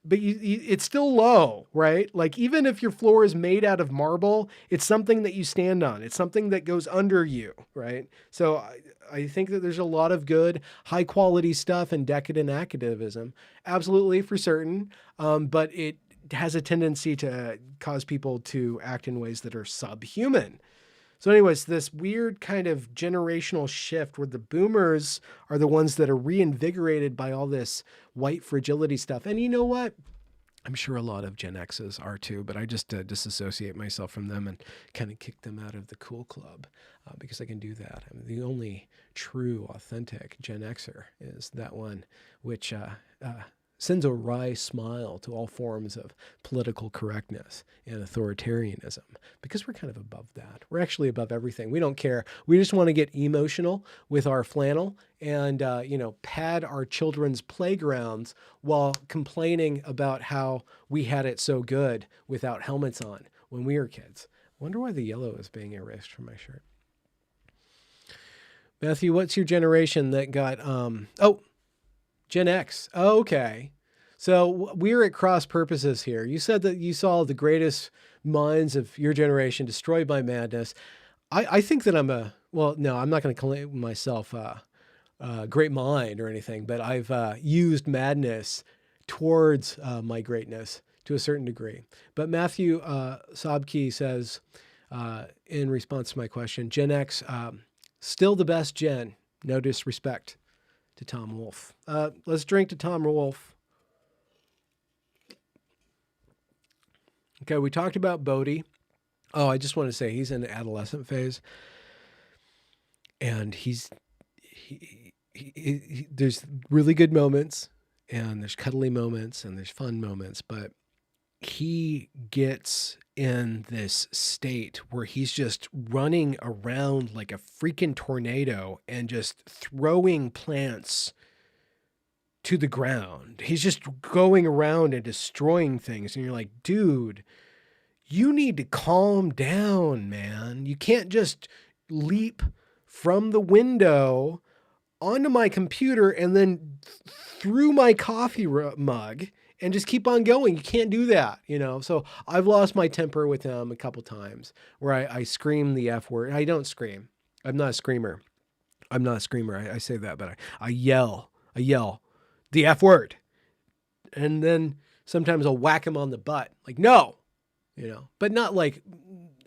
But it's still low, right? Like even if your floor is made out of marble, it's something that you stand on. It's something that goes under you, right? So I think that there's a lot of good, high quality stuff in decadent activism, absolutely for certain. But it has a tendency to cause people to act in ways that are subhuman. So anyways, this weird kind of generational shift where the boomers are the ones that are reinvigorated by all this white fragility stuff. And you know what? I'm sure a lot of Gen Xs are too, but I just disassociate myself from them and kind of kick them out of the cool club because I can do that. I mean, the only true, authentic Gen Xer is that one which sends a wry smile to all forms of political correctness and authoritarianism, because we're kind of above that. We're actually above everything. We don't care. We just want to get emotional with our flannel and, pad our children's playgrounds while complaining about how we had it so good without helmets on when we were kids. I wonder why the yellow is being erased from my shirt. Matthew, what's your generation that got, Gen X. Oh, okay. So we're at cross purposes here. You said that you saw the greatest minds of your generation destroyed by madness. I think that I'm no, I'm not going to claim myself a great mind or anything, but I've used madness towards my greatness to a certain degree. But Matthew Sobke says, in response to my question, Gen X, still the best gen. No disrespect to Tom Wolfe. Let's drink to Tom Wolfe. Okay, we talked about Bodhi. Oh, I just want to say he's in the adolescent phase. And there's really good moments, and there's cuddly moments, and there's fun moments, but he gets in this state where he's just running around like a freaking tornado and just throwing plants to the ground. He's just going around and destroying things. And you're like, dude, you need to calm down, man. You can't just leap from the window onto my computer and then through my coffee mug and just keep on going. You can't do that, So I've lost my temper with him a couple times where I scream the F word. I don't scream. I'm not a screamer. I say that, but I yell the F word. And then sometimes I'll whack him on the butt. Like, no, but not like,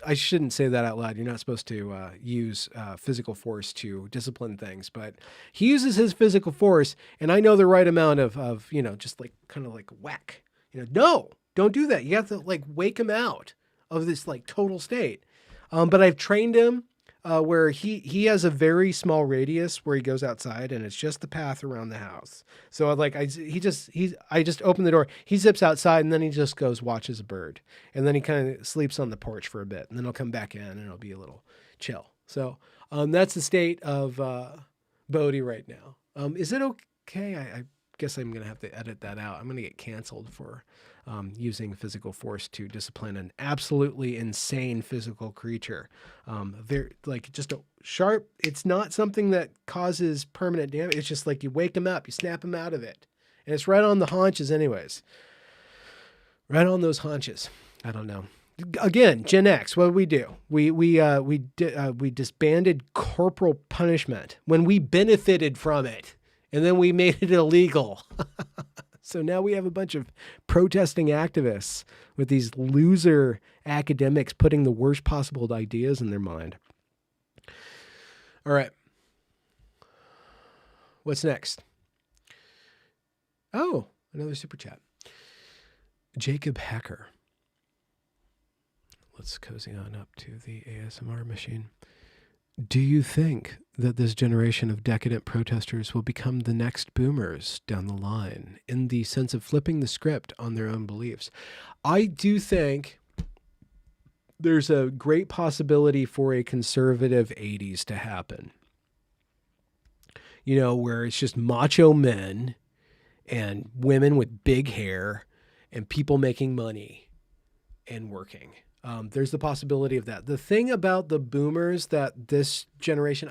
I shouldn't say that out loud. You're not supposed to use physical force to discipline things, but he uses his physical force, and I know the right amount of just like kind of like whack. No, don't do that. You have to like wake him out of this like total state. But I've trained him where he has a very small radius where he goes outside, and it's just the path around the house. So like I just open the door, he zips outside, and then he just goes watches a bird, and then he kind of sleeps on the porch for a bit, and then he'll come back in and it'll be a little chill. So that's the state of Bodhi right now. Is it okay? I guess I'm gonna have to edit that out. I'm gonna get canceled for using physical force to discipline an absolutely insane physical creature. Very like just a sharp. It's not something that causes permanent damage. It's just like you wake him up, you snap him out of it, and it's right on the haunches, anyways. Right on those haunches. I don't know. Again, Gen X. What did we do? We disbanded corporal punishment when we benefited from it, and then we made it illegal. So now we have a bunch of protesting activists with these loser academics putting the worst possible ideas in their mind. All right. What's next? Oh, another super chat. Jacob Hacker. Let's cozy on up to the ASMR machine. Do you think that this generation of decadent protesters will become the next boomers down the line in the sense of flipping the script on their own beliefs? I do think there's a great possibility for a conservative 80s to happen. Where it's just macho men and women with big hair and people making money and working. There's the possibility of that. The thing about the boomers that this generation,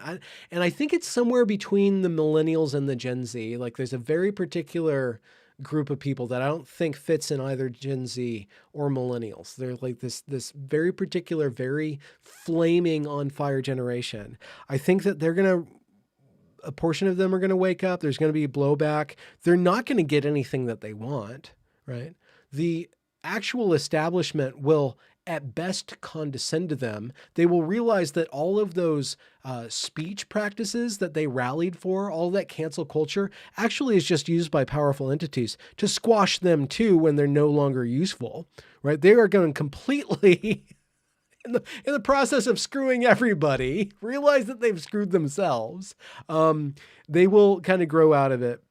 and I think it's somewhere between the millennials and the Gen Z, like there's a very particular group of people that I don't think fits in either Gen Z or millennials. They're like this very particular, very flaming on fire generation. I think that a portion of them are going to wake up. There's going to be blowback. They're not going to get anything that they want, right? The actual establishment will at best condescend to them. They will realize that all of those speech practices that they rallied for, all that cancel culture, actually is just used by powerful entities to squash them too when they're no longer useful, right? They are going to completely, in the process of screwing everybody, realize that they've screwed themselves. They will kind of grow out of it.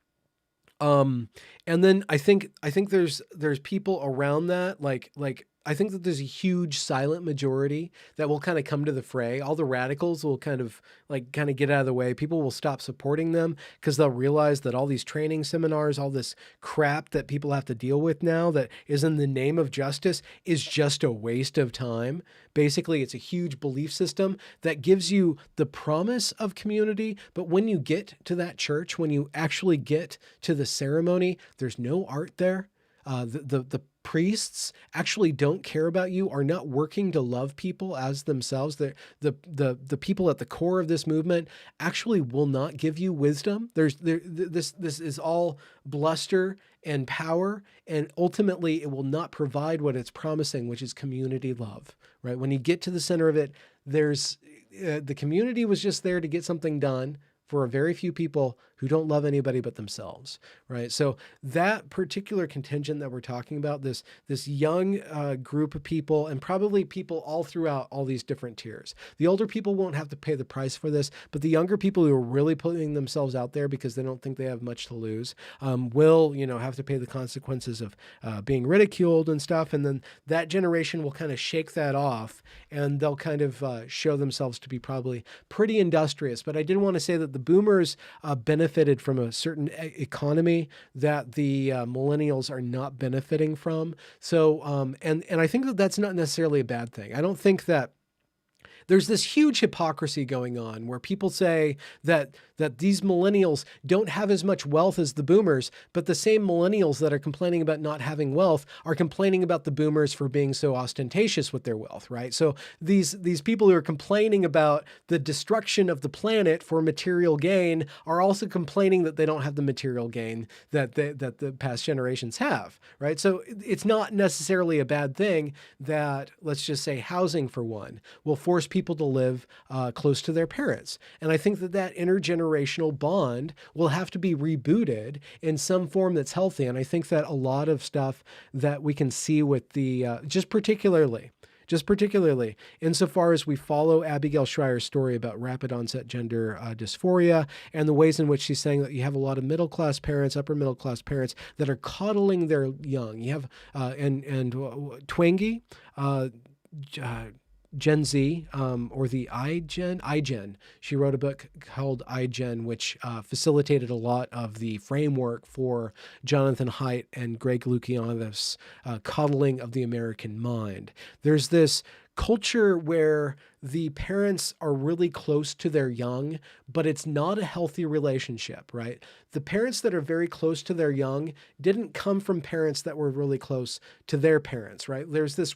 And then I think there's people around that, like I think that there's a huge silent majority that will kind of come to the fray. All the radicals will kind of get out of the way. People will stop supporting them because they'll realize that all these training seminars, all this crap that people have to deal with now that is in the name of justice is just a waste of time. Basically, it's a huge belief system that gives you the promise of community. But when you get to that church, when you actually get to the ceremony, there's no art there. The priests actually don't care about you, are not working to love people as themselves. The people at the core of this movement actually will not give you wisdom. This is all bluster and power, and ultimately it will not provide what it's promising, which is community love, right? When you get to the center of it, there's the community was just there to get something done for a very few people who don't love anybody but themselves, right? So that particular contingent that we're talking about, this young group of people, and probably people all throughout all these different tiers. The older people won't have to pay the price for this, but the younger people who are really putting themselves out there because they don't think they have much to lose will, have to pay the consequences of being ridiculed and stuff. And then that generation will kind of shake that off, and they'll kind of show themselves to be probably pretty industrious. But I did want to say that the boomers benefited from a certain economy that the millennials are not benefiting from. So, and I think that that's not necessarily a bad thing. I don't think that there's this huge hypocrisy going on where people say that these millennials don't have as much wealth as the boomers, but the same millennials that are complaining about not having wealth are complaining about the boomers for being so ostentatious with their wealth, right? So these people who are complaining about the destruction of the planet for material gain are also complaining that they don't have the material gain that the past generations have, right? So it's not necessarily a bad thing that, let's just say, housing for one will force people to live close to their parents. And I think that intergenerational bond will have to be rebooted in some form that's healthy. And I think that a lot of stuff that we can see with the, just particularly insofar as we follow Abigail Schreier's story about rapid onset gender dysphoria and the ways in which she's saying that you have a lot of middle-class parents, upper middle-class parents that are coddling their young. You have, and Twenge, Gen Z, or the iGen. She wrote a book called iGen, which facilitated a lot of the framework for Jonathan Haidt and Greg Lukianoff's coddling of the American mind. There's this culture where the parents are really close to their young, but it's not a healthy relationship, right? The parents that are very close to their young didn't come from parents that were really close to their parents, right? There's this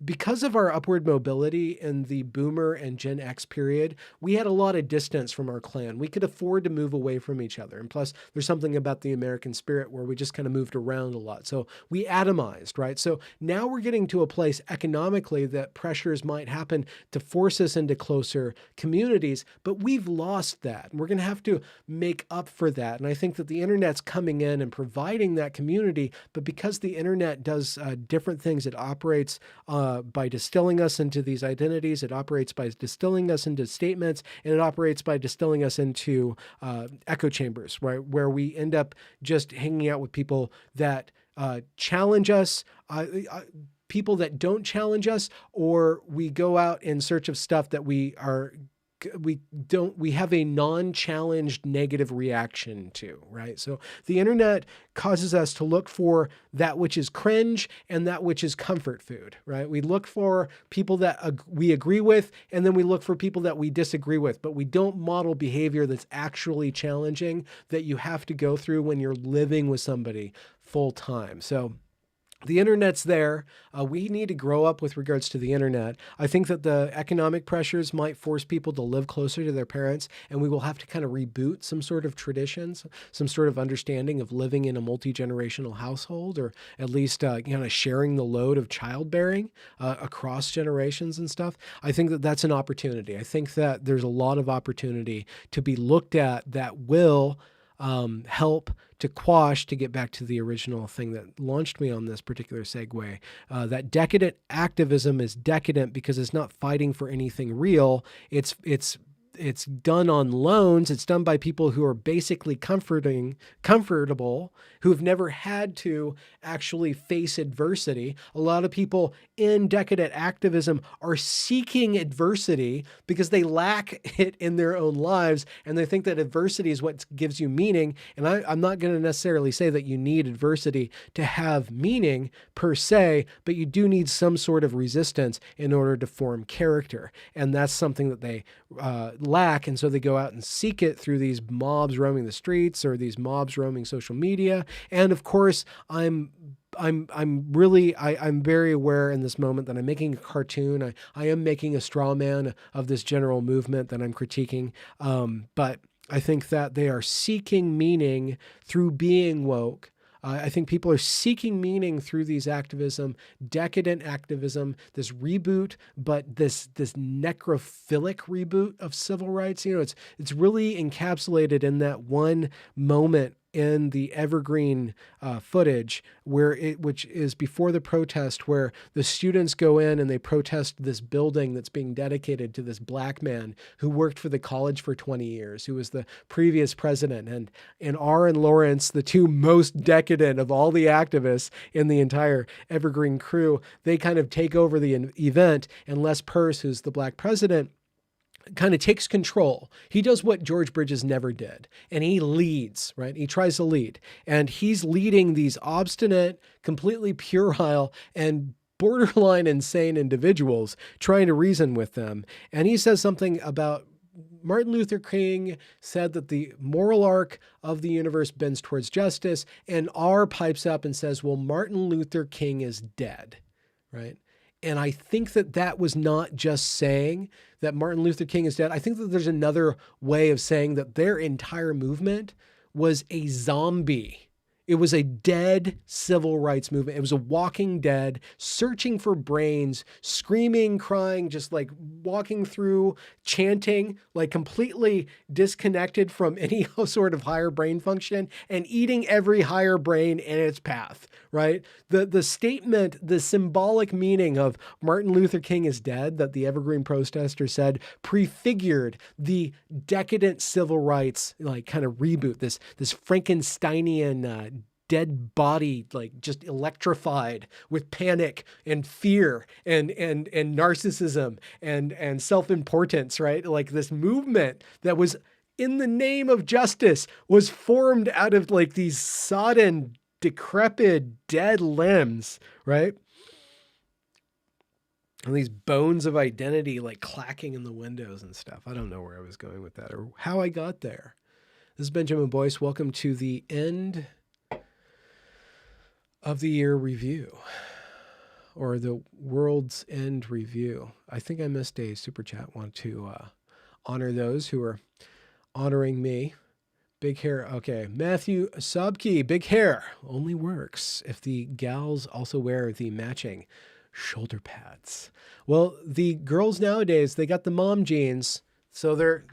because of our upward mobility in the boomer and Gen X period, we had a lot of distance from our clan. We could afford to move away from each other. And plus, there's something about the American spirit where we just kind of moved around a lot. So we atomized, right? So now we're getting to a place economically economically that pressures might happen to force us into closer communities, but we've lost that. And we're going to have to make up for that. And I think that the internet's coming in and providing that community, but because the internet does different things, it operates by distilling us into these identities, it operates by distilling us into statements, and it operates by distilling us into echo chambers, right, where we end up just hanging out with people that challenge us, people that don't challenge us, or we go out in search of stuff that we have a non-challenged negative reaction to, right? So the internet causes us to look for that which is cringe and that which is comfort food, right? We look for people that we agree with, and then we look for people that we disagree with, but we don't model behavior that's actually challenging that you have to go through when you're living with somebody full time. So the internet's there. We need to grow up with regards to the internet. I think that the economic pressures might force people to live closer to their parents, and we will have to kind of reboot some sort of traditions, some sort of understanding of living in a multi-generational household, or at least kind of sharing the load of childbearing across generations and stuff. I think that that's an opportunity. I think that there's a lot of opportunity to be looked at that will help to quash, to get back to the original thing that launched me on this particular segue, that decadent activism is decadent because it's not fighting for anything real. It's done on loans. It's done by people who are basically comfortable, who've never had to actually face adversity. A lot of people in decadent activism are seeking adversity because they lack it in their own lives, and they think that adversity is what gives you meaning. And I'm not going to necessarily say that you need adversity to have meaning per se, but you do need some sort of resistance in order to form character. And that's something that they lack, and so they go out and seek it through these mobs roaming the streets or these mobs roaming social media. And of course, I'm very aware in this moment that I'm making a cartoon. I am making a straw man of this general movement that I'm critiquing. But I think that they are seeking meaning through being woke. I think people are seeking meaning through these activism, decadent activism, this reboot, but this necrophilic reboot of civil rights. You know, it's really encapsulated in that one moment in the Evergreen footage which is before the protest, where the students go in and they protest this building that's being dedicated to this black man who worked for the college for 20 years, who was the previous president. And R. and Lawrence, the two most decadent of all the activists in the entire Evergreen crew, they kind of take over the event, and Les Perce, who's the black president, kind of takes control. He does what George Bridges never did, and he leads, right? He tries to lead, and he's leading these obstinate, completely puerile, and borderline insane individuals, trying to reason with them. And he says something about Martin Luther King said that the moral arc of the universe bends towards justice, and R pipes up and says, well, Martin Luther King is dead, right? And I think that that was not just saying that Martin Luther King is dead. I think that there's another way of saying that their entire movement was a zombie. It was a dead civil rights movement. It was a walking dead, searching for brains, screaming, crying, just like walking through, chanting, like completely disconnected from any sort of higher brain function, and eating every higher brain in its path, right? The statement, the symbolic meaning of Martin Luther King is dead that the Evergreen protester said prefigured the decadent civil rights, like kind of reboot, this Frankensteinian dead body, like just electrified with panic and fear and narcissism and self-importance, right? Like this movement that was in the name of justice was formed out of like these sodden, decrepit, dead limbs, right? And these bones of identity like clacking in the windows and stuff. I don't know where I was going with that or how I got there. This is Benjamin Boyce. Welcome to the end of the year review, or the world's end review. I think I missed a super chat. Want to honor those who are honoring me. Big hair. Okay. Matthew Sobke, big hair only works if the gals also wear the matching shoulder pads. Well, the girls nowadays, they got the mom jeans. So they're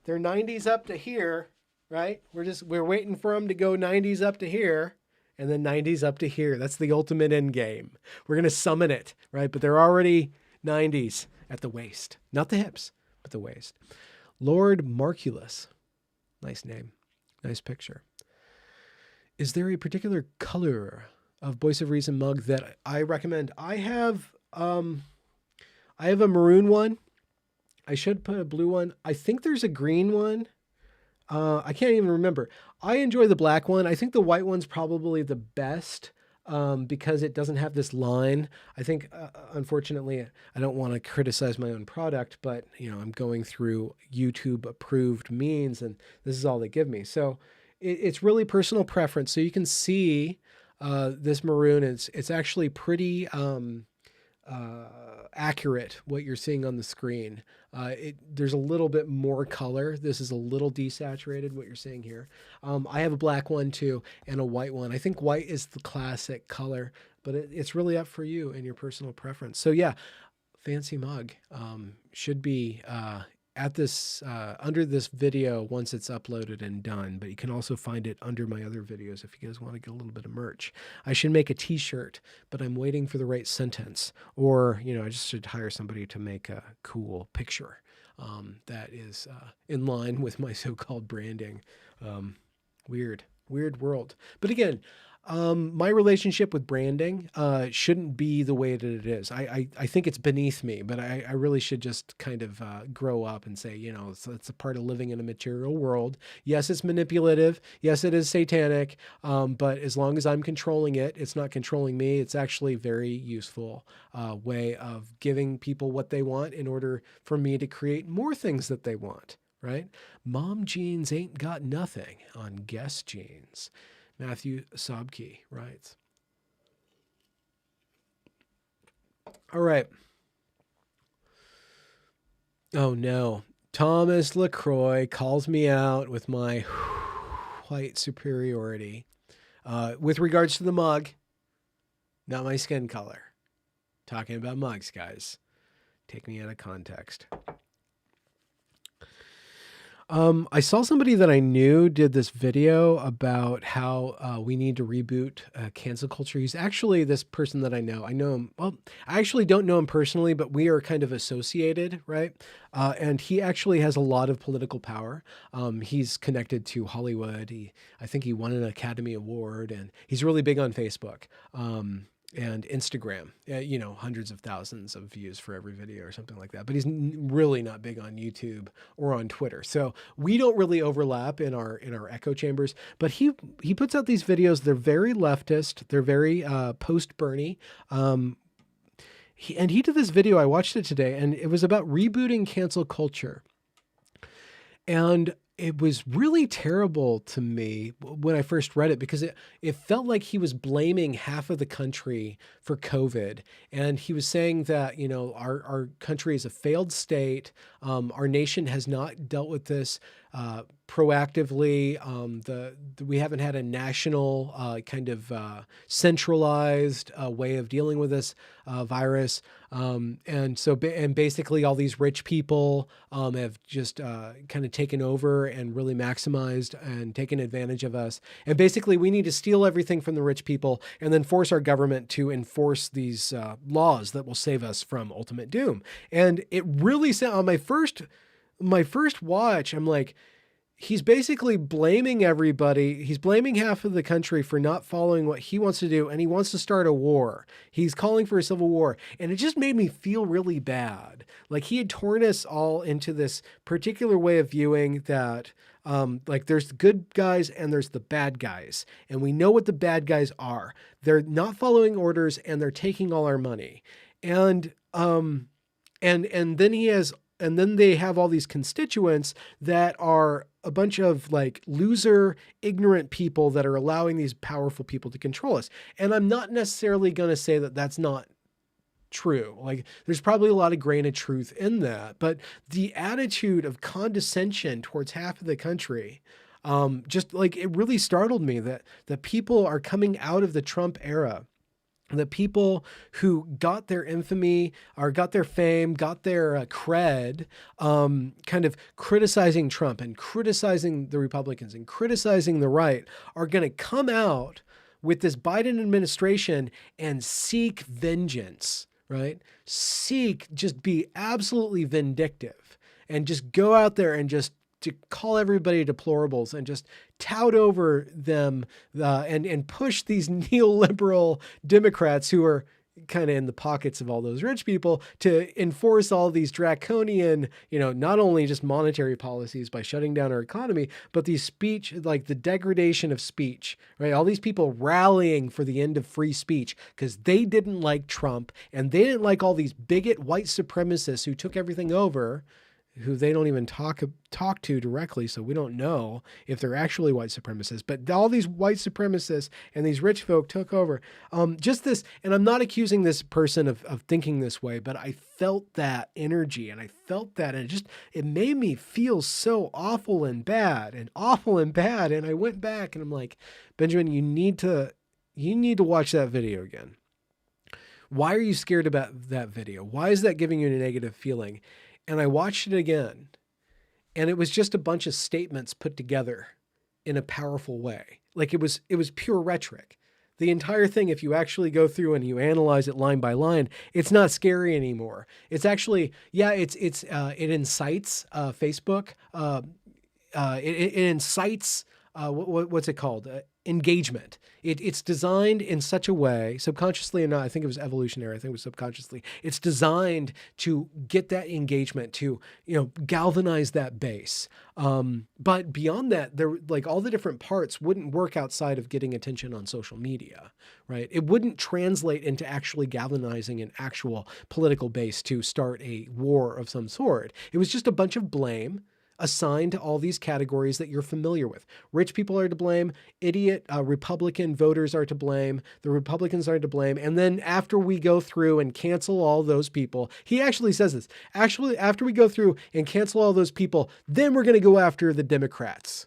90s up to here, right? We're waiting for them to go 90s up to here and then 90s up to here. That's the ultimate end game. We're going to summon it, right? But they're already 90s at the waist, not the hips, but the waist. Lord Marculus. Nice name. Nice picture. Is there a particular color of Voice of Reason mug that I recommend? I have a maroon one. I should put a blue one. I think there's a green one. I can't even remember. I enjoy the black one. I think the white one's probably the best because it doesn't have this line. I think, unfortunately, I don't want to criticize my own product, but I'm going through YouTube approved means, and this is all they give me. So it's really personal preference. So you can see this maroon. It's actually pretty accurate what you're seeing on the screen. There's a little bit more color. This is a little desaturated, what you're seeing here. I have a black one too and a white one. I think white is the classic color, but it's really up for you and your personal preference. So yeah, fancy mug should be at this under this video once it's uploaded and done, but you can also find it under my other videos if you guys want to get a little bit of merch. I should make a t-shirt, but I'm waiting for the right sentence, or I just should hire somebody to make a cool picture that is in line with my so-called branding. Weird world. But again, my relationship with branding shouldn't be the way that it is. I think it's beneath me, but I really should just kind of grow up and say, it's a part of living in a material world. Yes, it's manipulative. Yes, it is satanic. But as long as I'm controlling it, it's not controlling me. It's actually a very useful way of giving people what they want in order for me to create more things that they want, right? Mom jeans ain't got nothing on Guess jeans. Matthew Sobke writes. All right. Oh no. Thomas LaCroix calls me out with my white superiority with regards to the mug, not my skin color. Talking about mugs, guys. Take me out of context. I saw somebody that I knew did this video about how we need to reboot cancel culture. He's actually this person that I know. I know him. Well, I actually don't know him personally, but we are kind of associated, right? And he actually has a lot of political power. He's connected to Hollywood. I think he won an Academy Award, and he's really big on Facebook. And Instagram, hundreds of thousands of views for every video or something like that. But he's really not big on YouTube or on Twitter. So we don't really overlap in our echo chambers, but he puts out these videos. They're very leftist. They're very post-Bernie. He did this video. I watched it today, and it was about rebooting cancel culture. And it was really terrible to me when I first read it because it felt like he was blaming half of the country for COVID. And he was saying that, our country is a failed state. Our nation has not dealt with this proactively. We haven't had a national centralized way of dealing with this virus. And basically all these rich people have just kind of taken over and really maximized and taken advantage of us. And basically we need to steal everything from the rich people and then force our government to enforce these laws that will save us from ultimate doom. And it really sounded, on my first watch, I'm like, he's basically blaming everybody. He's blaming half of the country for not following what he wants to do, and he wants to start a war. He's calling for a civil war, and it just made me feel really bad. Like he had torn us all into this particular way of viewing that there's the good guys and there's the bad guys, and we know what the bad guys are. They're not following orders, and they're taking all our money. And then they have all these constituents that are a bunch of like loser, ignorant people that are allowing these powerful people to control us. And I'm not necessarily going to say that that's not true. Like there's probably a lot of grain of truth in that, but the attitude of condescension towards half of the country, just like it really startled me that people are coming out of the Trump era the people who got their infamy or got their fame, got their cred, kind of criticizing Trump and criticizing the Republicans and criticizing the right, are going to come out with this Biden administration and seek vengeance, right? Just be absolutely vindictive and just go out there and just to call everybody deplorables and just tout over them and push these neoliberal Democrats who are kind of in the pockets of all those rich people to enforce all these draconian, not only just monetary policies by shutting down our economy, but these speech, like the degradation of speech, right? All these people rallying for the end of free speech because they didn't like Trump and they didn't like all these bigot white supremacists who took everything over, who they don't even talk to directly, so we don't know if they're actually white supremacists. But all these white supremacists and these rich folk took over. Just this, and I'm not accusing this person of thinking this way, but I felt that energy and I felt that, and it made me feel so awful and bad. And I went back and I'm like, Benjamin, you need to watch that video again. Why are you scared about that video? Why is that giving you a negative feeling? And I watched it again, and it was just a bunch of statements put together in a powerful way. Like it was pure rhetoric. The entire thing, if you actually go through and you analyze it line by line, it's not scary anymore. It's actually, it incites Facebook. It incites, what's it called? Engagement. It's designed in such a way, subconsciously or not, I think it was evolutionary, I think it was subconsciously, it's designed to get that engagement, to, galvanize that base. But beyond that, there, like all the different parts wouldn't work outside of getting attention on social media, right? It wouldn't translate into actually galvanizing an actual political base to start a war of some sort. It was just a bunch of blame assigned to all these categories that you're familiar with. Rich people are to blame. Idiot Republican voters are to blame. The Republicans are to blame. And then after we go through and cancel all those people, he actually says this, actually, after we go through and cancel all those people, then we're going to go after the Democrats.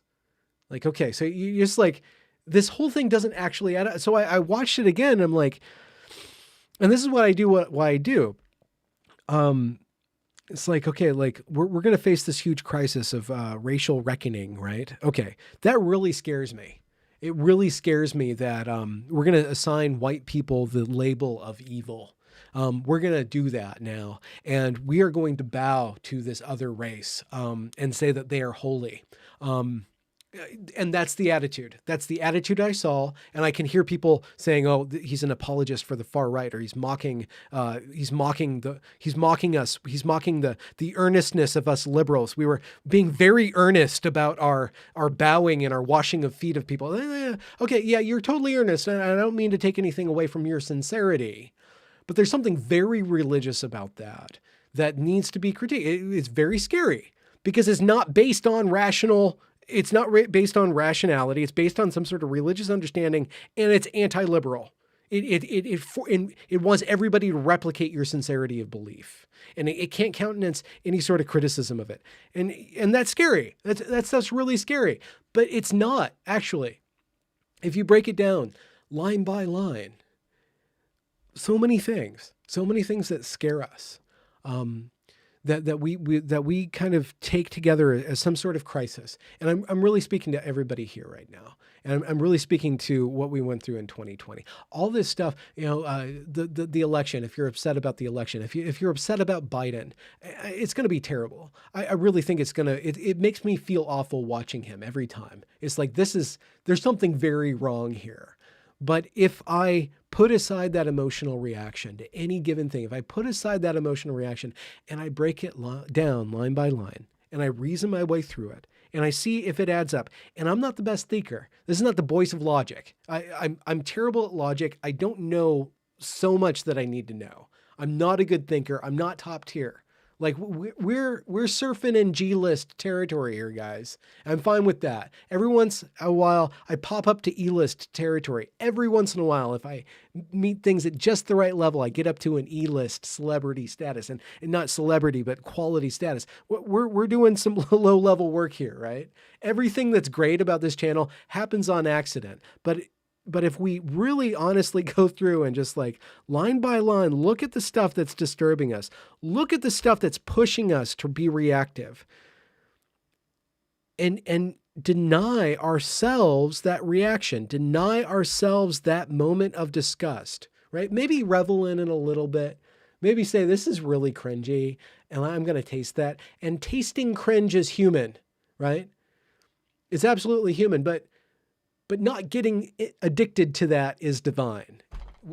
Like, okay, so you just like, this whole thing doesn't actually add up. So I watched it again. And I'm like, and this is what I do, why I do. It's like, okay, like we're going to face this huge crisis of racial reckoning, right? Okay, that really scares me. It really scares me that we're going to assign white people the label of evil. We're going to do that now. And we are going to bow to this other race and say that they are holy. And that's the attitude. That's the attitude I saw. And I can hear people saying, "Oh, he's an apologist for the far right," or he's mocking us. He's mocking the earnestness of us liberals. We were being very earnest about our bowing and our washing of feet of people. Okay, yeah, you're totally earnest. And I don't mean to take anything away from your sincerity, but there's something very religious about that needs to be critiqued. It's very scary because it's not based on rational. It's not based on rationality. It's based on some sort of religious understanding, and it's anti-liberal. It wants everybody to replicate your sincerity of belief, and it can't countenance any sort of criticism of it. And that's scary. That's really scary. But it's not actually. If you break it down line by line, so many things that scare us. That we kind of take together as some sort of crisis. And I'm really speaking to everybody here right now. And I'm really speaking to what we went through in 2020. All this stuff, the election, if you're upset about the election, if you're upset about Biden, it's going to be terrible. I really think it makes me feel awful watching him every time. It's like, there's something very wrong here. But if I put aside that emotional reaction to any given thing, if I put aside that emotional reaction and I break it down line by line and I reason my way through it and I see if it adds up, and I'm not the best thinker. This is not the voice of logic. I'm terrible at logic. I don't know so much that I need to know. I'm not a good thinker. I'm not top tier. Like we're surfing in G-list territory here, guys. I'm fine with that. Every once in a while, I pop up to E-list territory. Every once in a while, if I meet things at just the right level, I get up to an E-list celebrity status, and not celebrity, but quality status. We're doing some low-level work here, right? Everything that's great about this channel happens on accident, but but if we really honestly go through and just like line by line, look at the stuff that's disturbing us, look at the stuff that's pushing us to be reactive, and deny ourselves that reaction, deny ourselves that moment of disgust, right? Maybe revel in it a little bit. Maybe say, this is really cringy and I'm going to taste that. And tasting cringe is human, right? It's absolutely human, but not getting addicted to that is divine,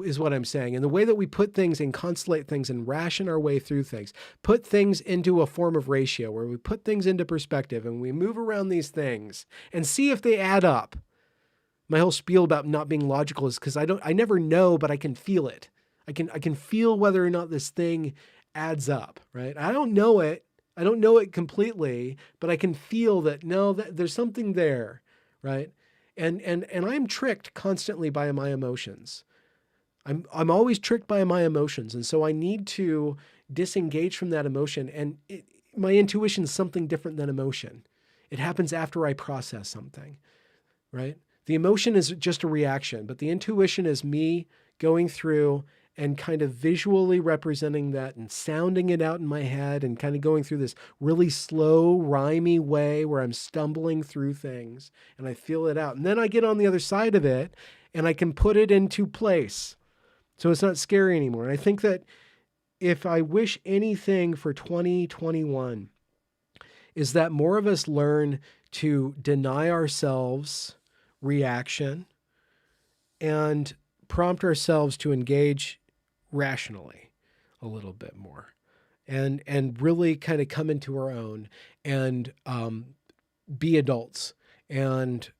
is what I'm saying. And the way that we put things and constellate things and ration our way through things, put things into a form of ratio where we put things into perspective and we move around these things and see if they add up. My whole spiel about not being logical is because I never know, but I can feel it. I can feel whether or not this thing adds up, right? I don't know it. I don't know it completely, but I can feel that, no, that there's something there, right? And I'm tricked constantly by my emotions. I'm always tricked by my emotions. And so I need to disengage from that emotion. And my intuition is something different than emotion. It happens after I process something, right? The emotion is just a reaction, but the intuition is me going through and kind of visually representing that and sounding it out in my head and kind of going through this really slow, rhymey way where I'm stumbling through things and I feel it out. And then I get on the other side of it and I can put it into place. So it's not scary anymore. And I think that if I wish anything for 2021 is that more of us learn to deny ourselves reaction and prompt ourselves to engage rationally a little bit more and really kind of come into our own and be adults and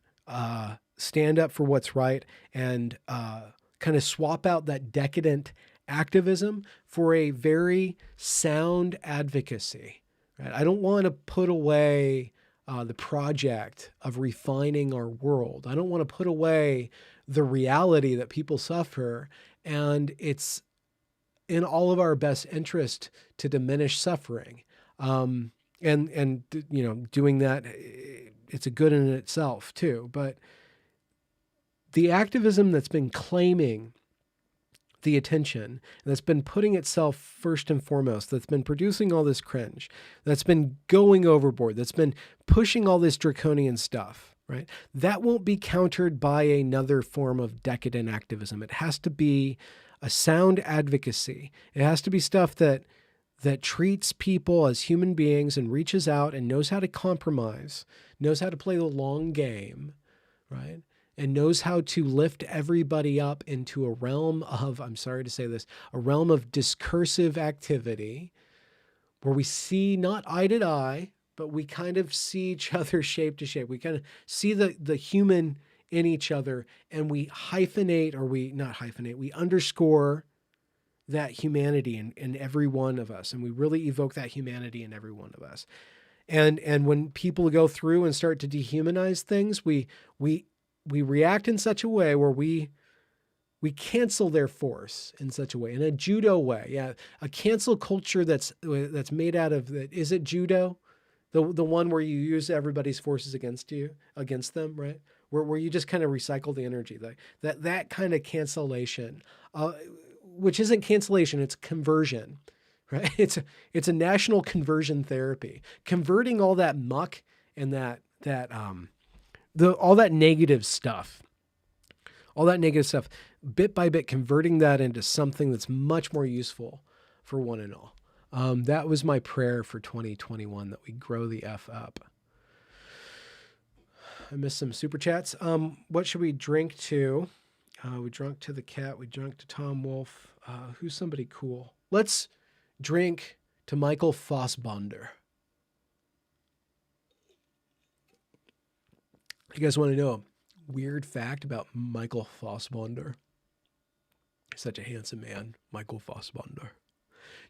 stand up for what's right and kind of swap out that decadent activism for a very sound advocacy. Right? I don't want to put away the project of refining our world. I don't want to put away the reality that people suffer, and it's in all of our best interest to diminish suffering. And you know, doing that, it's a good in itself too. But the activism that's been claiming the attention, that's been putting itself first and foremost, that's been producing all this cringe, that's been going overboard, that's been pushing all this draconian stuff, right? That won't be countered by another form of decadent activism. It has to be a sound advocacy. It has to be stuff that treats people as human beings and reaches out and knows how to compromise, knows how to play the long game, right? And knows how to lift everybody up into a realm of, I'm sorry to say this, a realm of discursive activity where we see not eye to eye, but we kind of see each other shape to shape. We kind of see the human in each other, and we hyphenate, or we not hyphenate, we underscore that humanity in every one of us. And we really evoke that humanity in every one of us. And when people go through and start to dehumanize things, we react in such a way where we cancel their force in such a way, in a judo way. Yeah. A cancel culture that's made out of, is it judo? The one where you use everybody's forces against them, right? Where you just kind of recycle the energy, like that kind of cancellation, which isn't cancellation, it's conversion, right? It's a national conversion therapy, converting all that muck and all that negative stuff, bit by bit, converting that into something that's much more useful for one and all. That was my prayer for 2021, that we grow the F up. I missed some super chats. What should we drink to? We drunk to the cat. We drunk to Tom Wolfe. Who's somebody cool? Let's drink to Michael Fassbender. You guys want to know a weird fact about Michael Fassbender? Such a handsome man, Michael Fassbender.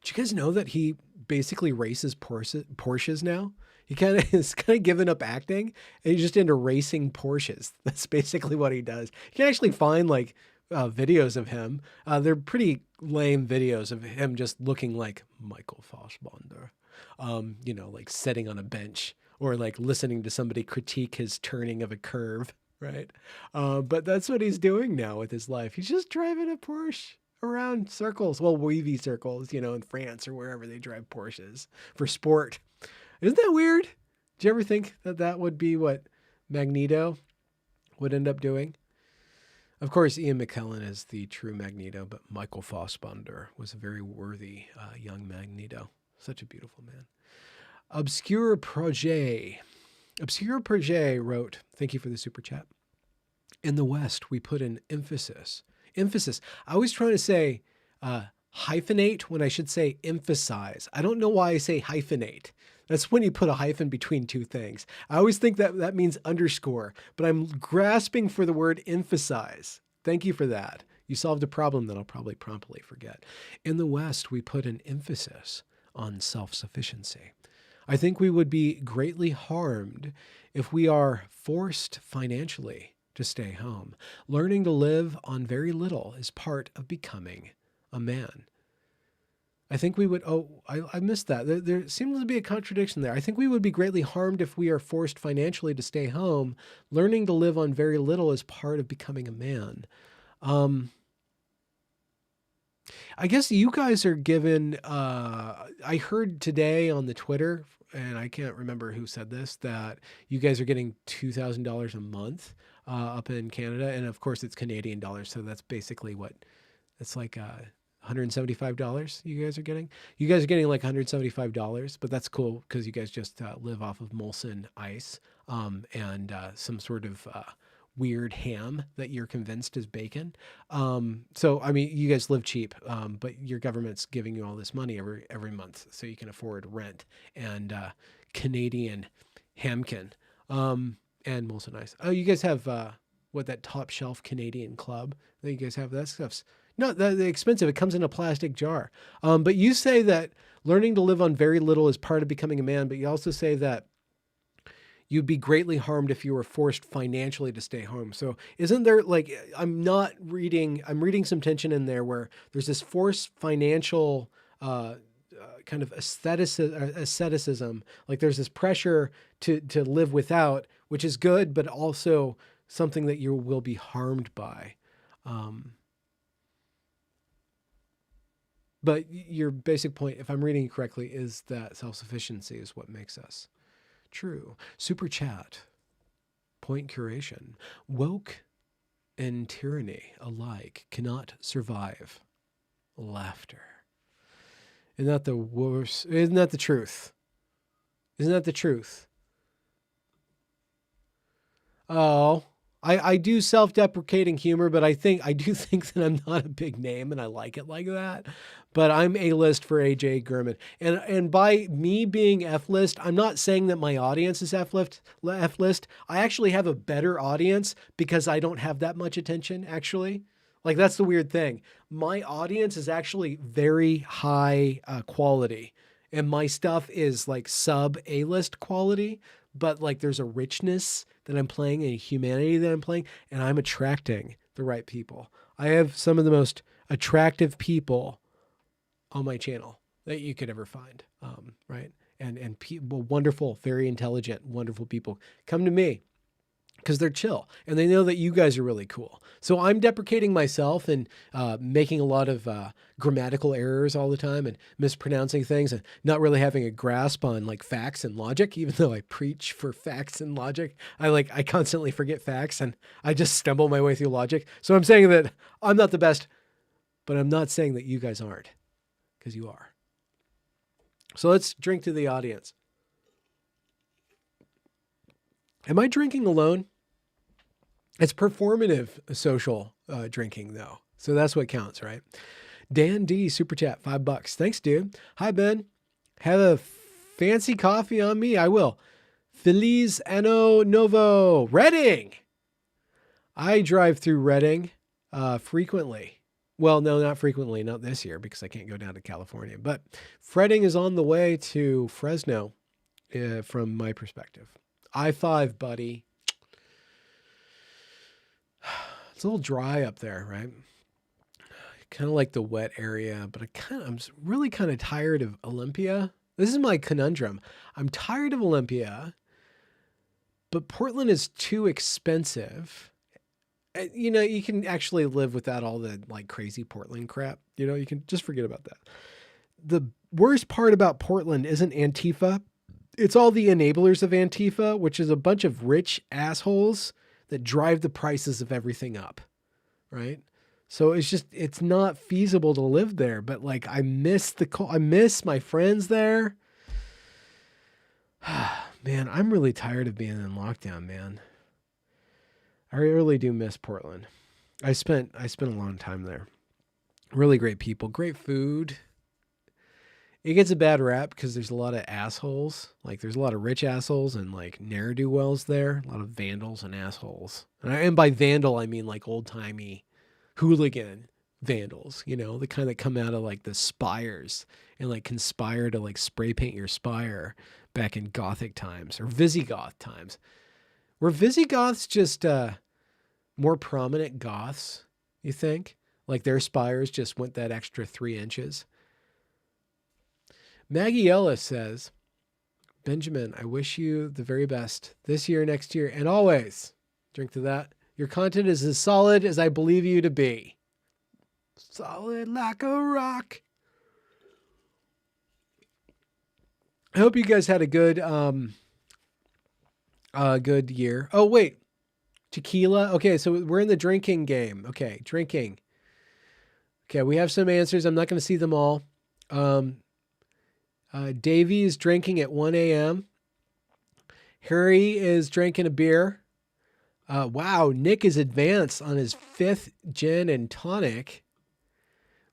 Did you guys know that he basically races Porsches now? He is kind of given up acting and he's just into racing Porsches. That's basically what he does. You can actually find like videos of him. They're pretty lame videos of him just looking like Michael Fassbender. You know, like sitting on a bench or like listening to somebody critique his turning of a curve. right? But that's what he's doing now with his life. He's just driving a Porsche around circles. Well, wavy circles, in France or wherever they drive Porsches for sport. Isn't that weird? Did you ever think that that would be what Magneto would end up doing? Of course, Ian McKellen is the true Magneto, but Michael Fassbender was a very worthy young Magneto. Such a beautiful man. Obscure Projet. Obscure Projet wrote, thank you for the super chat. In the West, we put an emphasis. Emphasis. I was trying to say hyphenate when I should say emphasize. I don't know why I say hyphenate. That's when you put a hyphen between two things. I always think that means underscore, but I'm grasping for the word emphasize. Thank you for that. You solved a problem that I'll probably promptly forget. In the West, we put an emphasis on self-sufficiency. I think we would be greatly harmed if we are forced financially to stay home. Learning to live on very little is part of becoming a man. I think we would, I missed that. There seems to be a contradiction there. I think we would be greatly harmed if we are forced financially to stay home. Learning to live on very little is part of becoming a man. I guess you guys are given, I heard today on the Twitter, and I can't remember who said this, that you guys are getting $2,000 a month up in Canada. And of course it's Canadian dollars. So that's basically it's like $175 you guys are getting. You guys are getting like $175, but that's cool because you guys just live off of Molson Ice and some sort of weird ham that you're convinced is bacon. So, I mean, you guys live cheap, but your government's giving you all this money every month so you can afford rent and Canadian Hamkin and Molson Ice. Oh, you guys have that top shelf Canadian Club that you guys have? That stuff's not that expensive. It comes in a plastic jar. But you say that learning to live on very little is part of becoming a man, but you also say that you'd be greatly harmed if you were forced financially to stay home. So isn't there I'm reading some tension in there where there's this forced financial kind of asceticism. Like there's this pressure to live without, which is good, but also something that you will be harmed by. But your basic point, if I'm reading it correctly, is that self-sufficiency is what makes us true. Super chat, point curation. Woke and tyranny alike cannot survive laughter. Isn't that the worst? Isn't that the truth? Isn't that the truth? Oh, I do self-deprecating humor, but I do think that I'm not a big name and I like it like that. But I'm A-list for AJ Gurman. And by me being F-list, I'm not saying that my audience is F-list. I actually have a better audience because I don't have that much attention, actually. Like, that's the weird thing. My audience is actually very high quality. And my stuff is like sub A-list quality, but like there's a richness that I'm playing, a humanity that I'm playing, and I'm attracting the right people. I have some of the most attractive people on my channel that you could ever find, right? And people, wonderful, very intelligent, wonderful people come to me because they're chill and they know that you guys are really cool. So I'm deprecating myself and making a lot of grammatical errors all the time and mispronouncing things and not really having a grasp on like facts and logic, even though I preach for facts and logic. I constantly forget facts and I just stumble my way through logic. So I'm saying that I'm not the best, but I'm not saying that you guys aren't, because you are. So let's drink to the audience. Am I drinking alone? It's performative social drinking, though. So that's what counts, right? Dan D, super chat, $5. Thanks, dude. Hi, Ben. Have a fancy coffee on me? I will. Feliz Ano Novo. Reading. I drive through Reading frequently. Well, no, not frequently. Not this year because I can't go down to California. But Reading is on the way to Fresno from my perspective. I-5, buddy. It's a little dry up there, right? Kind of like the wet area, but I'm really kind of tired of Olympia. This is my conundrum. I'm tired of Olympia, but Portland is too expensive. You know, you can actually live without all the like crazy Portland crap. You know, you can just forget about that. The worst part about Portland isn't Antifa. It's all the enablers of Antifa, which is a bunch of rich assholes that drive the prices of everything up. Right. So it's not feasible to live there, but like, I miss my friends there. Man, I'm really tired of being in lockdown, man. I really do miss Portland. I spent a long time there. Really great people, great food. It gets a bad rap because there's a lot of assholes. Like there's a lot of rich assholes and like ne'er-do-wells there. A lot of vandals and assholes. And by vandal, I mean like old-timey hooligan vandals, you know, the kind that come out of like the spires and like conspire to like spray paint your spire back in Gothic times or Visigoth times. Were Visigoths just more prominent Goths, you think? Like their spires just went that extra 3 inches? Maggie Ellis says, Benjamin, I wish you the very best this year, next year, and always. Drink to that. Your content is as solid as I believe you to be. Solid like a rock. I hope you guys had a good year. Oh, wait. Tequila. Okay, so we're in the drinking game. Okay, drinking. Okay, we have some answers. I'm not going to see them all. Davey is drinking at 1 a.m. Harry is drinking a beer. Wow, Nick is advanced on his 5th gin and tonic.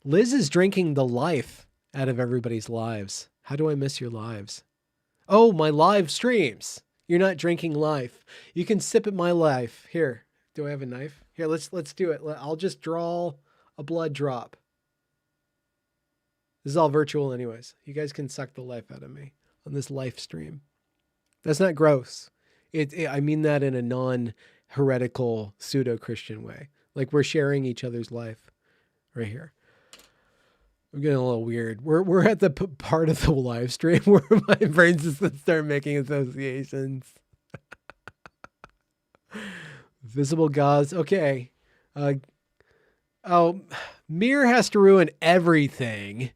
Liz is drinking the life out of everybody's lives. How do I miss your lives? Oh, my live streams. You're not drinking life. You can sip at my life. Here, do I have a knife? Here, let's do it. I'll just draw a blood drop. This is all virtual anyways. You guys can suck the life out of me on this live stream. That's not gross. I mean that in a non-heretical pseudo-Christian way. Like we're sharing each other's life right here. I'm getting a little weird. We're at the part of the live stream where my brain just start making associations. Visible gods. Okay. Mir has to ruin everything.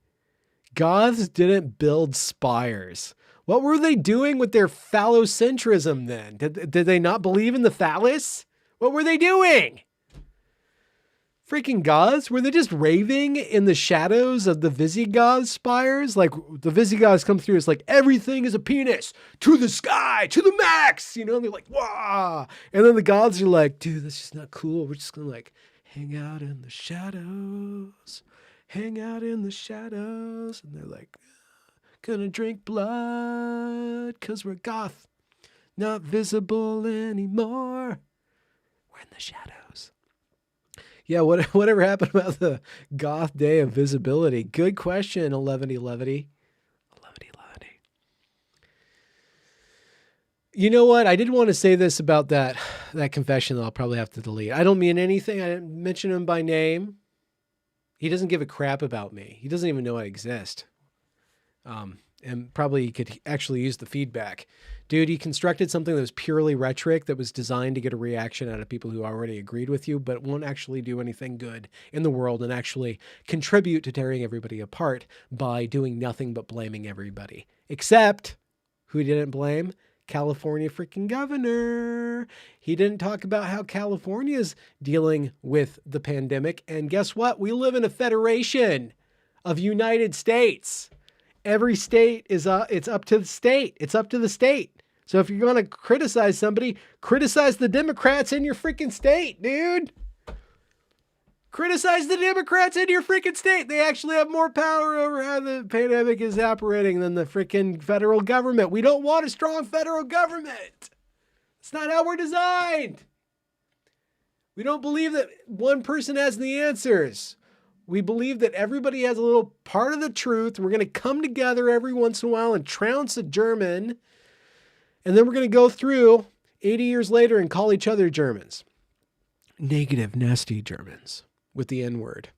Goths didn't build spires. What were they doing with their phallocentrism then? Did they not believe in the phallus? What were they doing? Freaking goths? Were they just raving in the shadows of the Visigoth spires? Like the Visigoths come through, it's like everything is a penis to the sky, to the max, you know, and they're like, wow. And then the goths are like, dude, that's just not cool. We're just gonna like hang out in the shadows. Hang out in the shadows. And they're like, gonna drink blood because we're goth. Not visible anymore. We're in the shadows. Yeah, whatever happened about the goth day of visibility? Good question, 1111. You know what? I did want to say this about that confession that I'll probably have to delete. I don't mean anything. I didn't mention him by name. He doesn't give a crap about me. He doesn't even know I exist. And probably he could actually use the feedback. Dude, he constructed something that was purely rhetoric that was designed to get a reaction out of people who already agreed with you, but won't actually do anything good in the world and actually contribute to tearing everybody apart by doing nothing but blaming everybody. Except, who he didn't blame? California freaking governor. He didn't talk about how California's dealing with the pandemic. And guess what? We live in a federation of United States. Every state is it's up to the state. It's up to the state. So if you're going to criticize somebody, criticize the Democrats in your freaking state, dude. Criticize the Democrats in your freaking state. They actually have more power over how the pandemic is operating than the freaking federal government. We don't want a strong federal government. It's not how we're designed. We don't believe that one person has the answers. We believe that everybody has a little part of the truth. We're going to come together every once in a while and trounce a German. And then we're going to go through 80 years later and call each other Germans. Negative, nasty Germans with the N-word.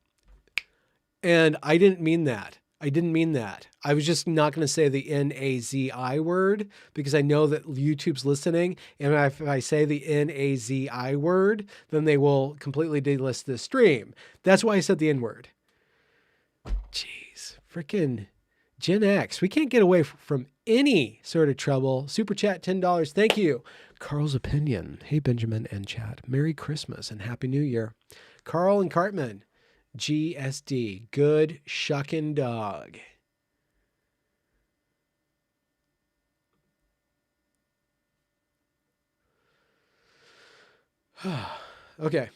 And I didn't mean that. I didn't mean that. I was just not going to say the N-A-Z-I word because I know that YouTube's listening. And if I say the N-A-Z-I word, then they will completely delist this stream. That's why I said the N word. Jeez, freaking Gen X. We can't get away from any sort of trouble. Super chat, $10. Thank you. Carl's opinion. Hey, Benjamin and Chad. Merry Christmas and Happy New Year. Carl and Cartman. GSD. Good shucking dog. Okay.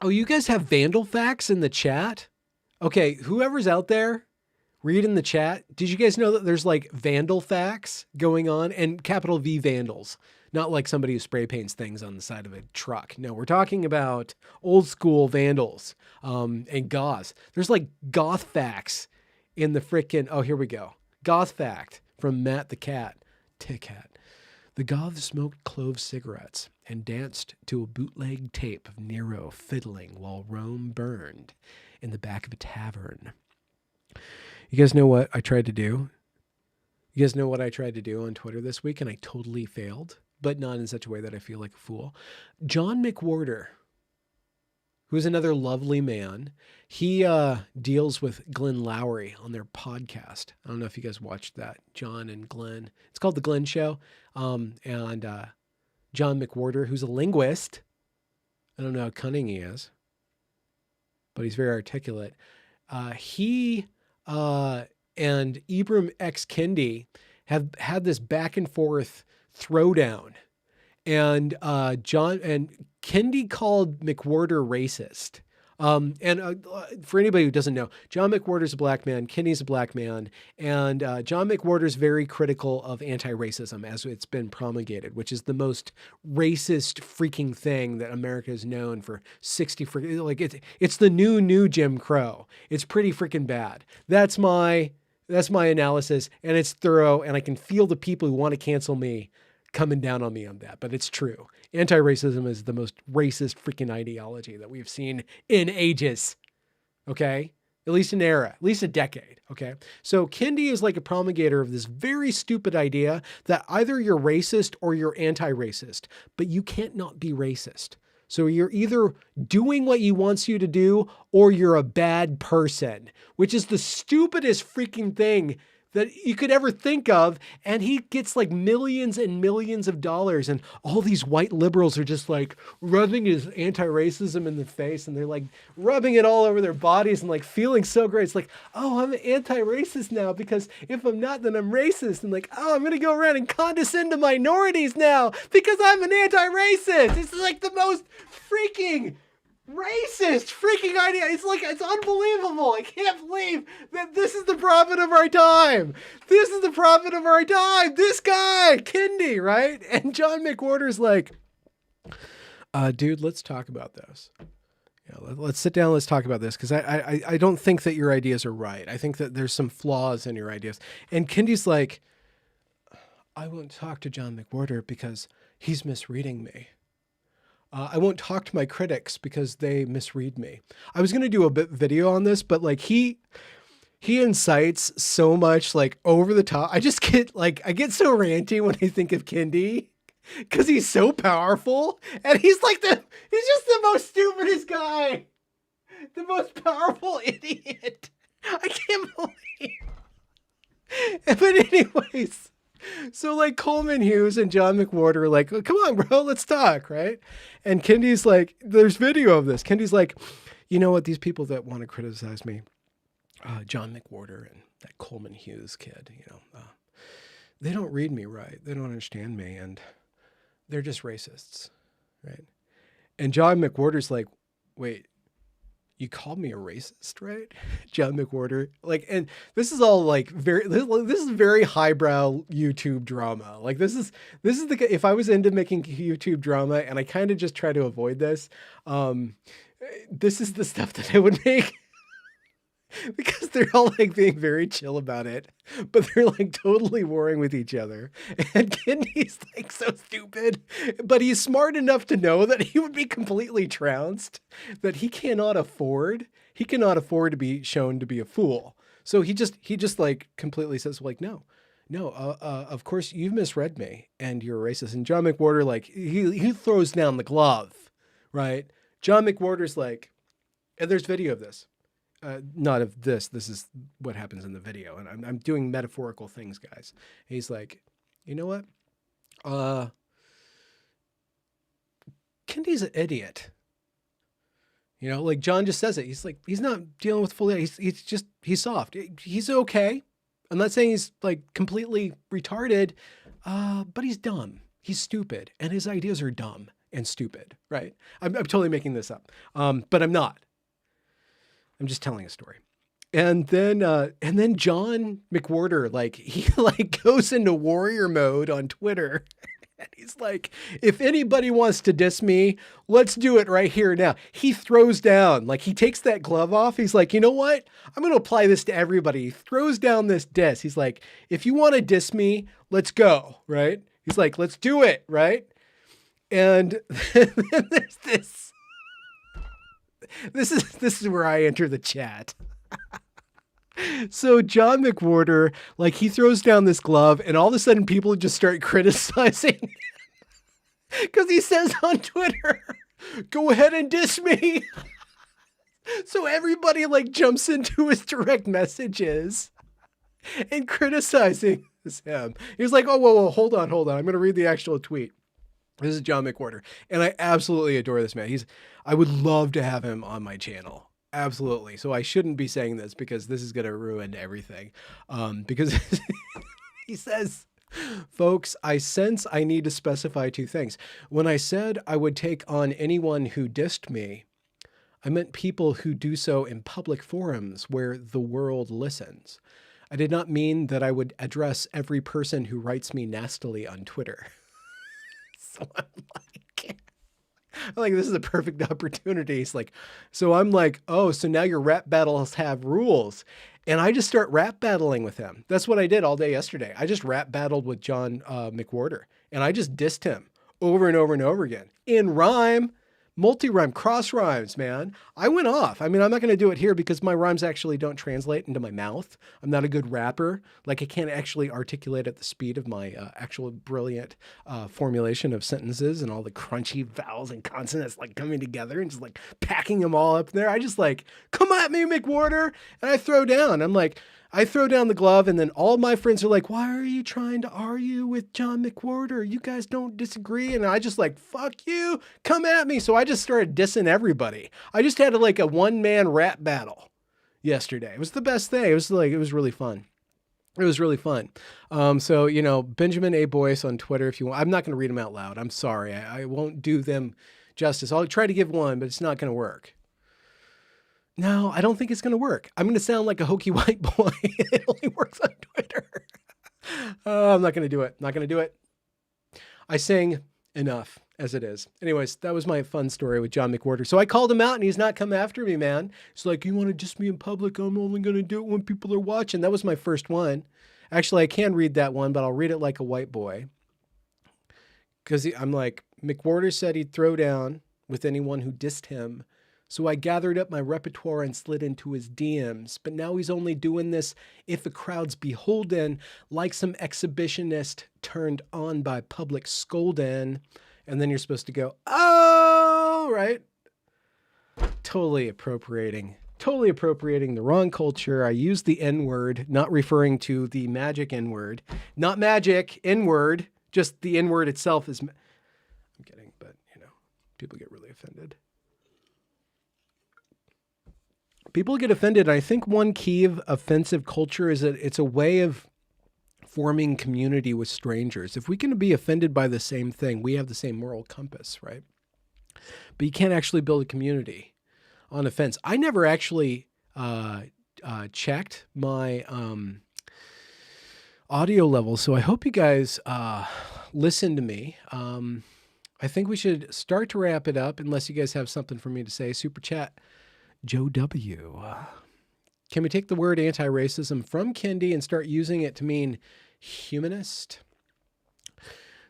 Oh, you guys have Vandal facts in the chat? Okay, whoever's out there, read in the chat. Did you guys know that there's like Vandal facts going on and capital V Vandals? Not like somebody who spray paints things on the side of a truck. No, we're talking about old school Vandals and goths. There's like goth facts in the frickin', oh, here we go. Goth fact from Matt the Cat. Tick-Hat. The goths smoked clove cigarettes and danced to a bootleg tape of Nero fiddling while Rome burned in the back of a tavern. You guys know what I tried to do? You guys know what I tried to do on Twitter this week, and I totally failed, but not in such a way that I feel like a fool. John McWhorter, who's another lovely man, he deals with Glenn Lowry on their podcast. I don't know if you guys watched that, John and Glenn. It's called The Glenn Show. And John McWhorter, who's a linguist. I don't know how cunning he is, but he's very articulate. He and Ibram X. Kendi have had this back and forth throwdown. And John and Kendi called McWhorter racist. For anybody who doesn't know, John McWhorter's a black man, Kenny's a black man, and John McWhorter's very critical of anti-racism as it's been promulgated, which is the most racist freaking thing that America has known for 60 freaking, like it's the new Jim Crow. It's pretty freaking bad. That's my analysis, and it's thorough, and I can feel the people who want to cancel me coming down on me on that, but it's true. Anti-racism is the most racist freaking ideology that we've seen in ages. Okay? At least an era, at least a decade. Okay? So Kendi is like a promulgator of this very stupid idea that either you're racist or you're anti-racist, but you can't not be racist. So you're either doing what he wants you to do or you're a bad person, which is the stupidest freaking thing that you could ever think of. And he gets like millions and millions of dollars, and all these white liberals are just like rubbing his anti-racism in the face, and they're like rubbing it all over their bodies and like feeling so great. It's like, oh, I'm anti-racist now because if I'm not, then I'm racist. And like, oh, I'm going to go around and condescend to minorities now because I'm an anti-racist. It's like the most freaking racist freaking idea. It's like, it's unbelievable. I can't believe that this is the prophet of our time. This is the prophet of our time. This guy, Kendi, right? And John McWhorter's like, dude, let's talk about this. Yeah, let's sit down. Let's talk about this. Cause I don't think that your ideas are right. I think that there's some flaws in your ideas. And Kendi's like, I won't talk to John McWhorter because he's misreading me. I won't talk to my critics because they misread me. I was going to do a video on this, but like he incites so much like over the top. I just get like, I get so ranty when I think of Kendi because he's so powerful, and he's just the most stupidest guy, the most powerful idiot. I can't believe. But anyways, so like Coleman Hughes and John McWhorter are like, come on, bro, let's talk, right? And Kendi's like, there's video of this. Kendi's like, you know what? These people that want to criticize me, John McWhorter and that Coleman Hughes kid, they don't read me right. They don't understand me, and they're just racists, right? And John McWhorter's like, wait, you called me a racist, right? John McWhorter. Like, and this is all like this is very highbrow YouTube drama. Like this is if I was into making YouTube drama, and I kind of just try to avoid this, this is the stuff that I would make. because they're all like being very chill about it, but they're like totally warring with each other. And Kenny's like so stupid, but he's smart enough to know that he would be completely trounced, that he cannot afford to be shown to be a fool. So he just like completely says like, no, of course you've misread me and you're a racist. And John McWhorter, like he throws down the glove, right? John McWhorter's like, and there's video of this. Not of this. This is what happens in the video. And I'm doing metaphorical things, guys. He's like, you know what? Kendi's an idiot. You know, like John just says it. He's like, he's not dealing with fully. He's soft. He's okay. I'm not saying he's like completely retarded, but he's dumb. He's stupid. And his ideas are dumb and stupid, right? I'm totally making this up. But I'm not. I'm just telling a story. And then John McWhorter, like he like goes into warrior mode on Twitter. And he's like, if anybody wants to diss me, let's do it right here now. He throws down, like he takes that glove off. He's like, you know what? I'm going to apply this to everybody. He throws down this diss. He's like, if you want to diss me, let's go. Right. He's like, let's do it. Right. And then there's this. This is where I enter the chat. So John McWhorter, like he throws down this glove and all of a sudden people just start criticizing because he says on Twitter, go ahead and diss me. So everybody like jumps into his direct messages and criticizing him. He's like, oh, whoa, hold on. I'm going to read the actual tweet. This is John McWhorter. And I absolutely adore this man. I would love to have him on my channel. Absolutely. So I shouldn't be saying this because this is going to ruin everything. Because he says, folks, I sense I need to specify two things. When I said I would take on anyone who dissed me, I meant people who do so in public forums where the world listens. I did not mean that I would address every person who writes me nastily on Twitter. So I'm like, this is a perfect opportunity. It's like, so I'm like, oh, so now your rap battles have rules. And I just start rap battling with him. That's what I did all day yesterday. I just rap battled with John McWhorter and I just dissed him over and over and over again in rhyme. Multi-rhyme, cross rhymes, man. I went off. I mean, I'm not going to do it here because my rhymes actually don't translate into my mouth. I'm not a good rapper. Like I can't actually articulate at the speed of my actual brilliant formulation of sentences and all the crunchy vowels and consonants like coming together and just like packing them all up there. I just like, come at me, McWhorter. And I throw down. I'm like, I throw down the glove and then all my friends are like, why are you trying to argue with John McWhorter? You guys don't disagree. And I just like, fuck you, come at me. So I just started dissing everybody. I just had like a one-man rap battle yesterday. It was the best thing. It was really fun. It was really fun. So, you know, Benjamin A. Boyce on Twitter, if you want, I'm not going to read them out loud. I'm sorry. I won't do them justice. I'll try to give one, but it's not going to work. No, I don't think it's going to work. I'm going to sound like a hokey white boy. It only works on Twitter. I'm not going to do it. Not going to do it. I sing enough as it is. Anyways, that was my fun story with John McWhorter. So I called him out and he's not come after me, man. It's like, you want to diss me in public? I'm only going to do it when people are watching. That was my first one. Actually, I can read that one, but I'll read it like a white boy. Because I'm like, McWhorter said he'd throw down with anyone who dissed him. So I gathered up my repertoire and slid into his DMs. But now he's only doing this if the crowd's beholden, like some exhibitionist turned on by public scolding. And then you're supposed to go, oh, right? Totally appropriating the wrong culture. I used the N-word, not referring to the magic N-word. Not magic, N-word. Just the N-word itself is... I'm kidding, but, you know, people get really offended. People get offended. I think one key of offensive culture is that it's a way of forming community with strangers. If we can be offended by the same thing, we have the same moral compass, right? But you can't actually build a community on offense. I never actually checked my audio levels, so I hope you guys listen to me. I think we should start to wrap it up unless you guys have something for me to say. Super chat. Joe W. Can we take the word anti-racism from Kendi and start using it to mean humanist?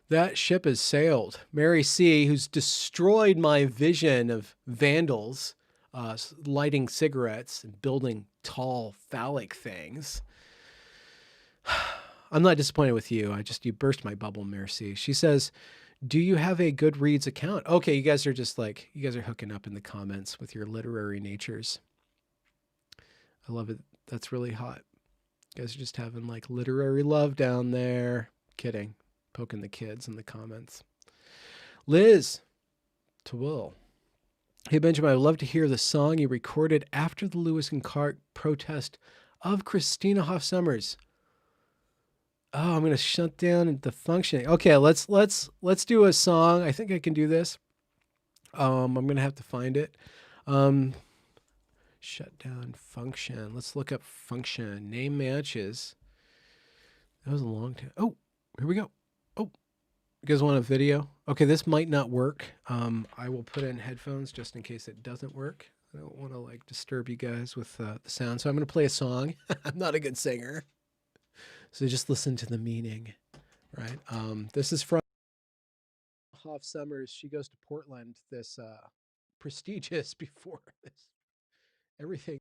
That ship has sailed. Mary C., who's destroyed my vision of vandals lighting cigarettes and building tall phallic things. I'm not disappointed with you. You burst my bubble, Mary C. She says, do you have a Goodreads account? Okay, you guys are hooking up in the comments with your literary natures. I love it. That's really hot. You guys are just having like literary love down there. Kidding. Poking the kids in the comments. Liz Twill. Hey, Benjamin, I'd love to hear the song you recorded after the Lewis and Clark protest of Christina Hoff Sommers. Oh, I'm going to shut down the functioning. Okay, let's do a song. I think I can do this. I'm going to have to find it. Shut down function. Let's look up function. Name matches. That was a long time. Oh, here we go. Oh, you guys want a video? Okay, this might not work. I will put in headphones just in case it doesn't work. I don't want to like disturb you guys with the sound. So I'm going to play a song. I'm not a good singer. So just listen to the meaning, right? This is from Hoff Sommers. She goes to Portland, this prestigious before this. Everything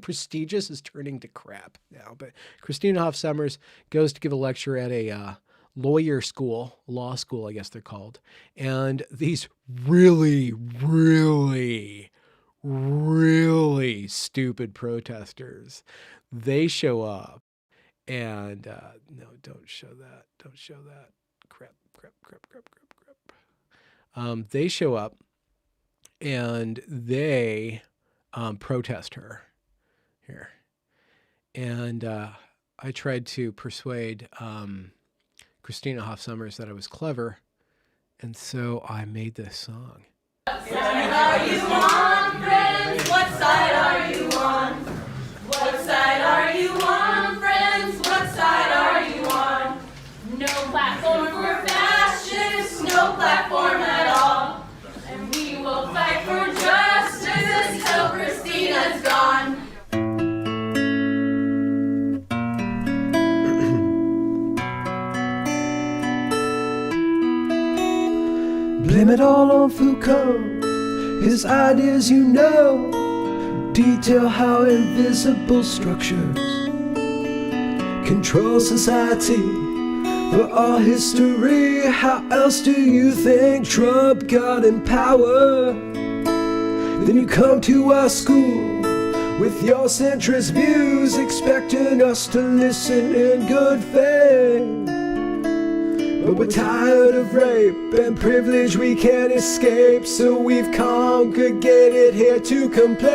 prestigious is turning to crap now. But Christina Hoff Sommers goes to give a lecture at a law school, I guess they're called. And these really, really, really stupid protesters, they show up and no, don't show that. Don't show that. Crap. They show up and they protest her here. And I tried to persuade Christina Hoff Sommers that I was clever. And so I made this song.
What side are you on, friends? What side are you on? What side are you on, friends? What side are you on? No platform for fascists, no platform at all. And we will fight for justice until Christina's gone.
Blame it all on Foucault, his ideas detail how invisible structures control society for all history. How else do you think Trump got in power? Then you come to our school with your centrist views, expecting us to listen in good faith. But we're tired of rape and privilege we can't escape, so we've congregated here to complain.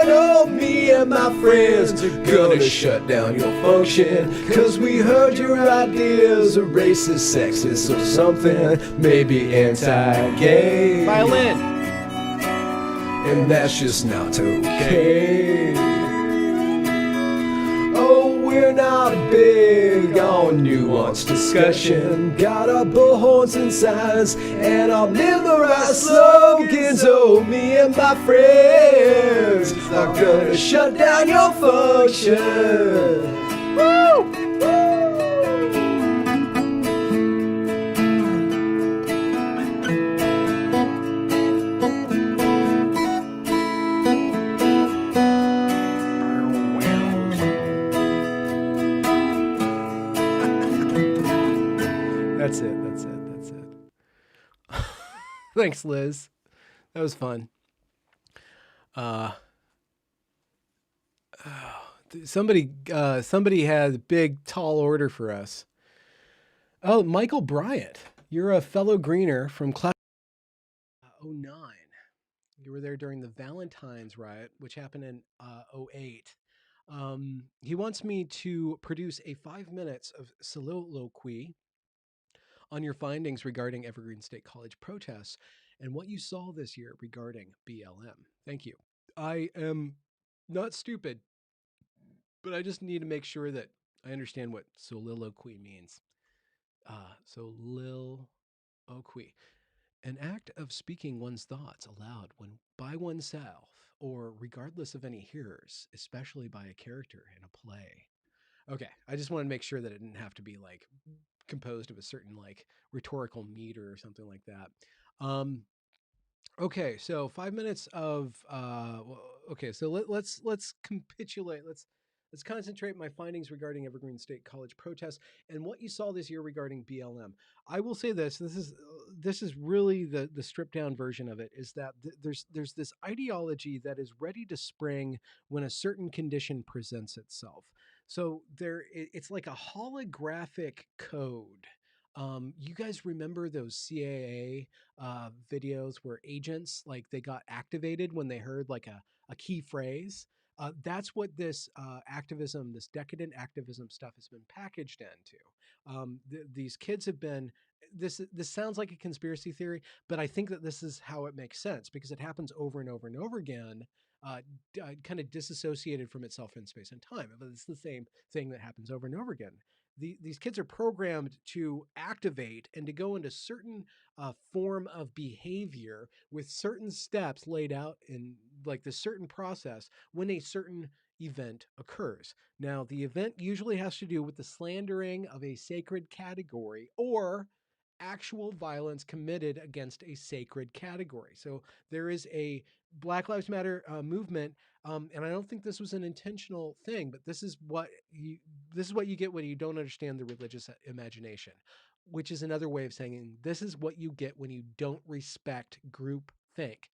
Oh, me and my friends are gonna shut down your function, cause we heard your ideas are racist, sexist, or something, maybe anti-gay.
Violin.
And that's just not okay. Oh, we're not big on nuanced discussion. Got our bullhorns and signs and our memorized slogans. Oh, me and my friends are gonna shut down your function. Woo!
That's it. Thanks, Liz. That was fun. Somebody had a big, tall order for us. Oh, Michael Bryant. You're a fellow greener from class 09. You were there during the Valentine's riot, which happened in 08. He wants me to produce a 5 minutes of soliloquy on your findings regarding Evergreen State College protests and what you saw this year regarding BLM. Thank you. I am not stupid, but I just need to make sure that I understand what soliloquy means. Soliloquy. An act of speaking one's thoughts aloud when by oneself or regardless of any hearers, especially by a character in a play. Okay, I just want to make sure that it didn't have to be like composed of a certain like rhetorical meter or something like that. Okay, so 5 minutes of okay, so let's capitulate. Let's concentrate my findings regarding Evergreen State College protests and what you saw this year regarding BLM. I will say this: this is really the stripped down version of it. Is that there's this ideology that is ready to spring when a certain condition presents itself. So it's like a holographic code. You guys remember those CAA videos where agents like they got activated when they heard like a key phrase? That's what this activism, this decadent activism stuff has been packaged into. These kids have been. This sounds like a conspiracy theory, but I think that this is how it makes sense because it happens over and over and over again, kind of disassociated from itself in space and time. But it's the same thing that happens over and over again. These kids are programmed to activate and to go into certain form of behavior with certain steps laid out in like the certain process when a certain event occurs. Now, the event usually has to do with the slandering of a sacred category or actual violence committed against a sacred category. So there is a Black Lives Matter movement, and I don't think this was an intentional thing, but this is what you get when you don't understand the religious imagination, which is another way of saying this is what you get when you don't respect group think.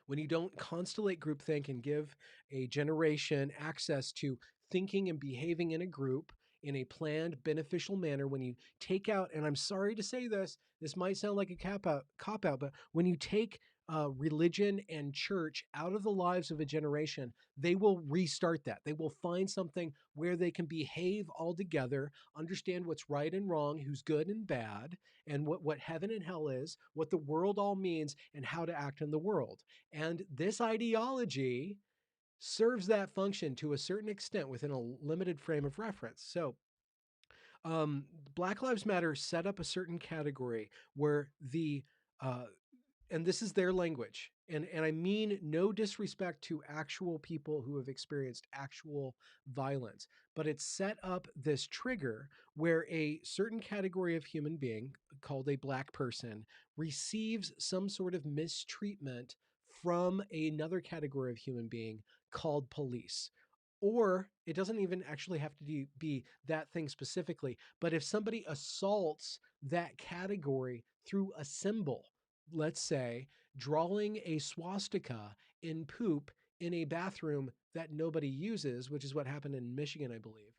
When you don't constellate groupthink and give a generation access to thinking and behaving in a group in a planned, beneficial manner, when you take out, and I'm sorry to say this, this might sound like a cop out, but when you take religion and church out of the lives of a generation, they will restart that. They will find something where they can behave all together, understand what's right and wrong, who's good and bad, and what heaven and hell is, what the world all means, and how to act in the world. And this ideology serves that function to a certain extent within a limited frame of reference. So Black Lives Matter set up a certain category where and this is their language. And I mean no disrespect to actual people who have experienced actual violence, but it set up this trigger where a certain category of human being called a Black person receives some sort of mistreatment from another category of human being called police. Or it doesn't even actually have to be that thing specifically, but if somebody assaults that category through a symbol, let's say drawing a swastika in poop in a bathroom that nobody uses, which is what happened in Michigan, I believe,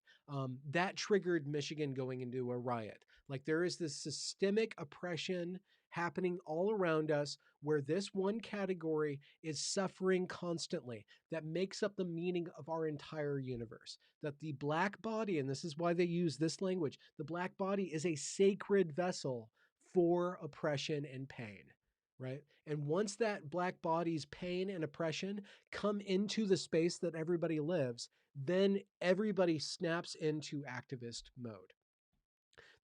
that triggered Michigan going into a riot. Like there is this systemic oppression happening all around us where this one category is suffering constantly that makes up the meaning of our entire universe. That the Black body, and this is why they use this language, the Black body is a sacred vessel for oppression and pain, right? And once that Black body's pain and oppression come into the space that everybody lives, then everybody snaps into activist mode.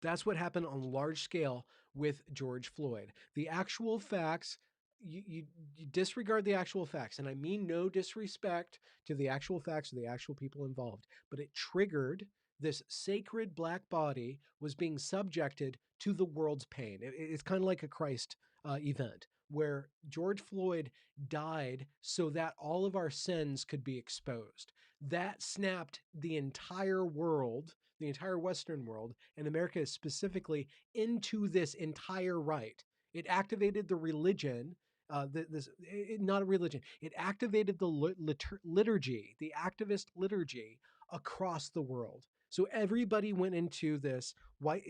That's what happened on large scale with George Floyd. The actual facts, you disregard the actual facts, and I mean no disrespect to the actual facts of the actual people involved, but it triggered this sacred Black body was being subjected to the world's pain. It's kind of like a Christ event where George Floyd died so that all of our sins could be exposed. That snapped the entire world, the entire Western world, and America specifically, into this entire right. It activated the religion, not a religion. It activated the liturgy, the activist liturgy across the world. So everybody went into this. Why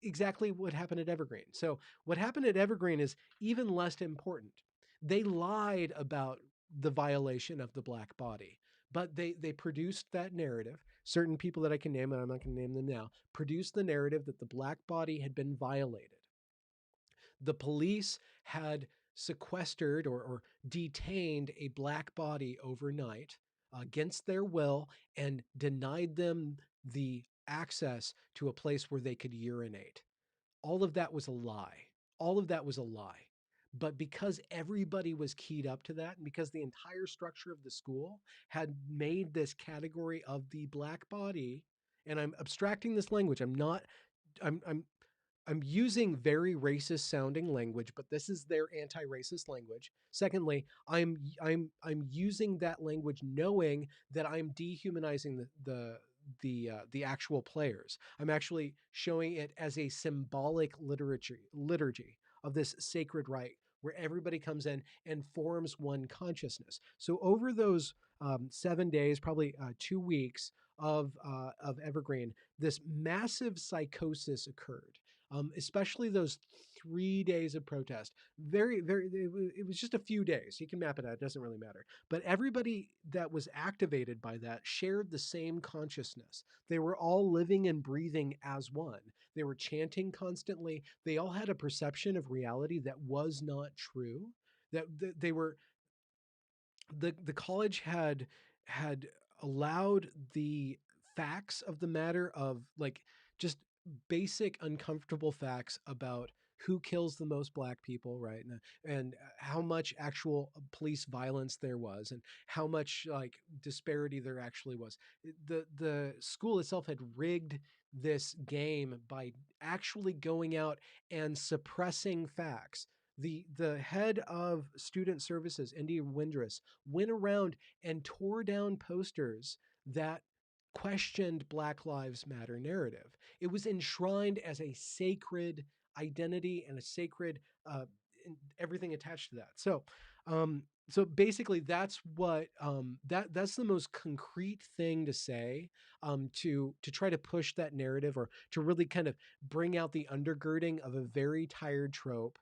exactly what happened at Evergreen? So what happened at Evergreen is even less important. They lied about the violation of the Black body, but they produced that narrative. Certain people that I can name, and I'm not going to name them now, produced the narrative that the Black body had been violated. The police had sequestered or detained a Black body overnight against their will and denied them the access to a place where they could urinate. All of that was a lie. All of that was a lie. But because everybody was keyed up to that, and because the entire structure of the school had made this category of the black body, and I'm abstracting this language. I'm using very racist sounding language, but this is their anti-racist language. Secondly, I'm using that language knowing that I'm dehumanizing the actual players. I'm actually showing it as a symbolic liturgy of this sacred rite where everybody comes in and forms one consciousness. So over those 7 days, probably 2 weeks of Evergreen, this massive psychosis occurred. Especially those 3 days of protest. It was just a few days. You can map it out. It doesn't really matter. But everybody that was activated by that shared the same consciousness. They were all living and breathing as one. They were chanting constantly. They all had a perception of reality that was not true. That they were the college had allowed the facts of the matter of like just basic uncomfortable facts about who kills the most black people, right? And how much actual police violence there was and how much like disparity there actually was. The school itself had rigged this game by actually going out and suppressing facts. The head of student services, India Windress, went around and tore down posters that questioned Black Lives Matter narrative. It was enshrined as a sacred identity and a sacred everything attached to that. So basically, that's what that's the most concrete thing to say to try to push that narrative or to really kind of bring out the undergirding of a very tired trope.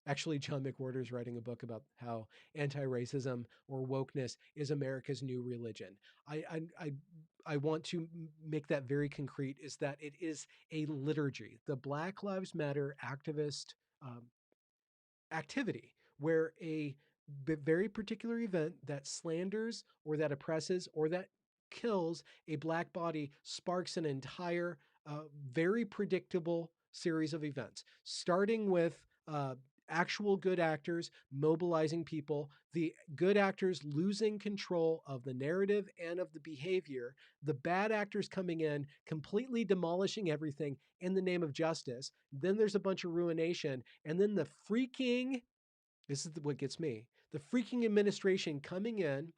Actually, John McWhorter is writing a book about how anti-racism or wokeness is America's new religion. I want to make that very concrete, is that it is a liturgy. The Black Lives Matter activist activity where a very particular event that slanders or that oppresses or that kills a black body sparks an entire very predictable series of events, starting with actual good actors mobilizing people, the good actors losing control of the narrative and of the behavior, the bad actors coming in, completely demolishing everything in the name of justice. Then there's a bunch of ruination. And then the freaking, this is what gets me, the freaking administration coming in,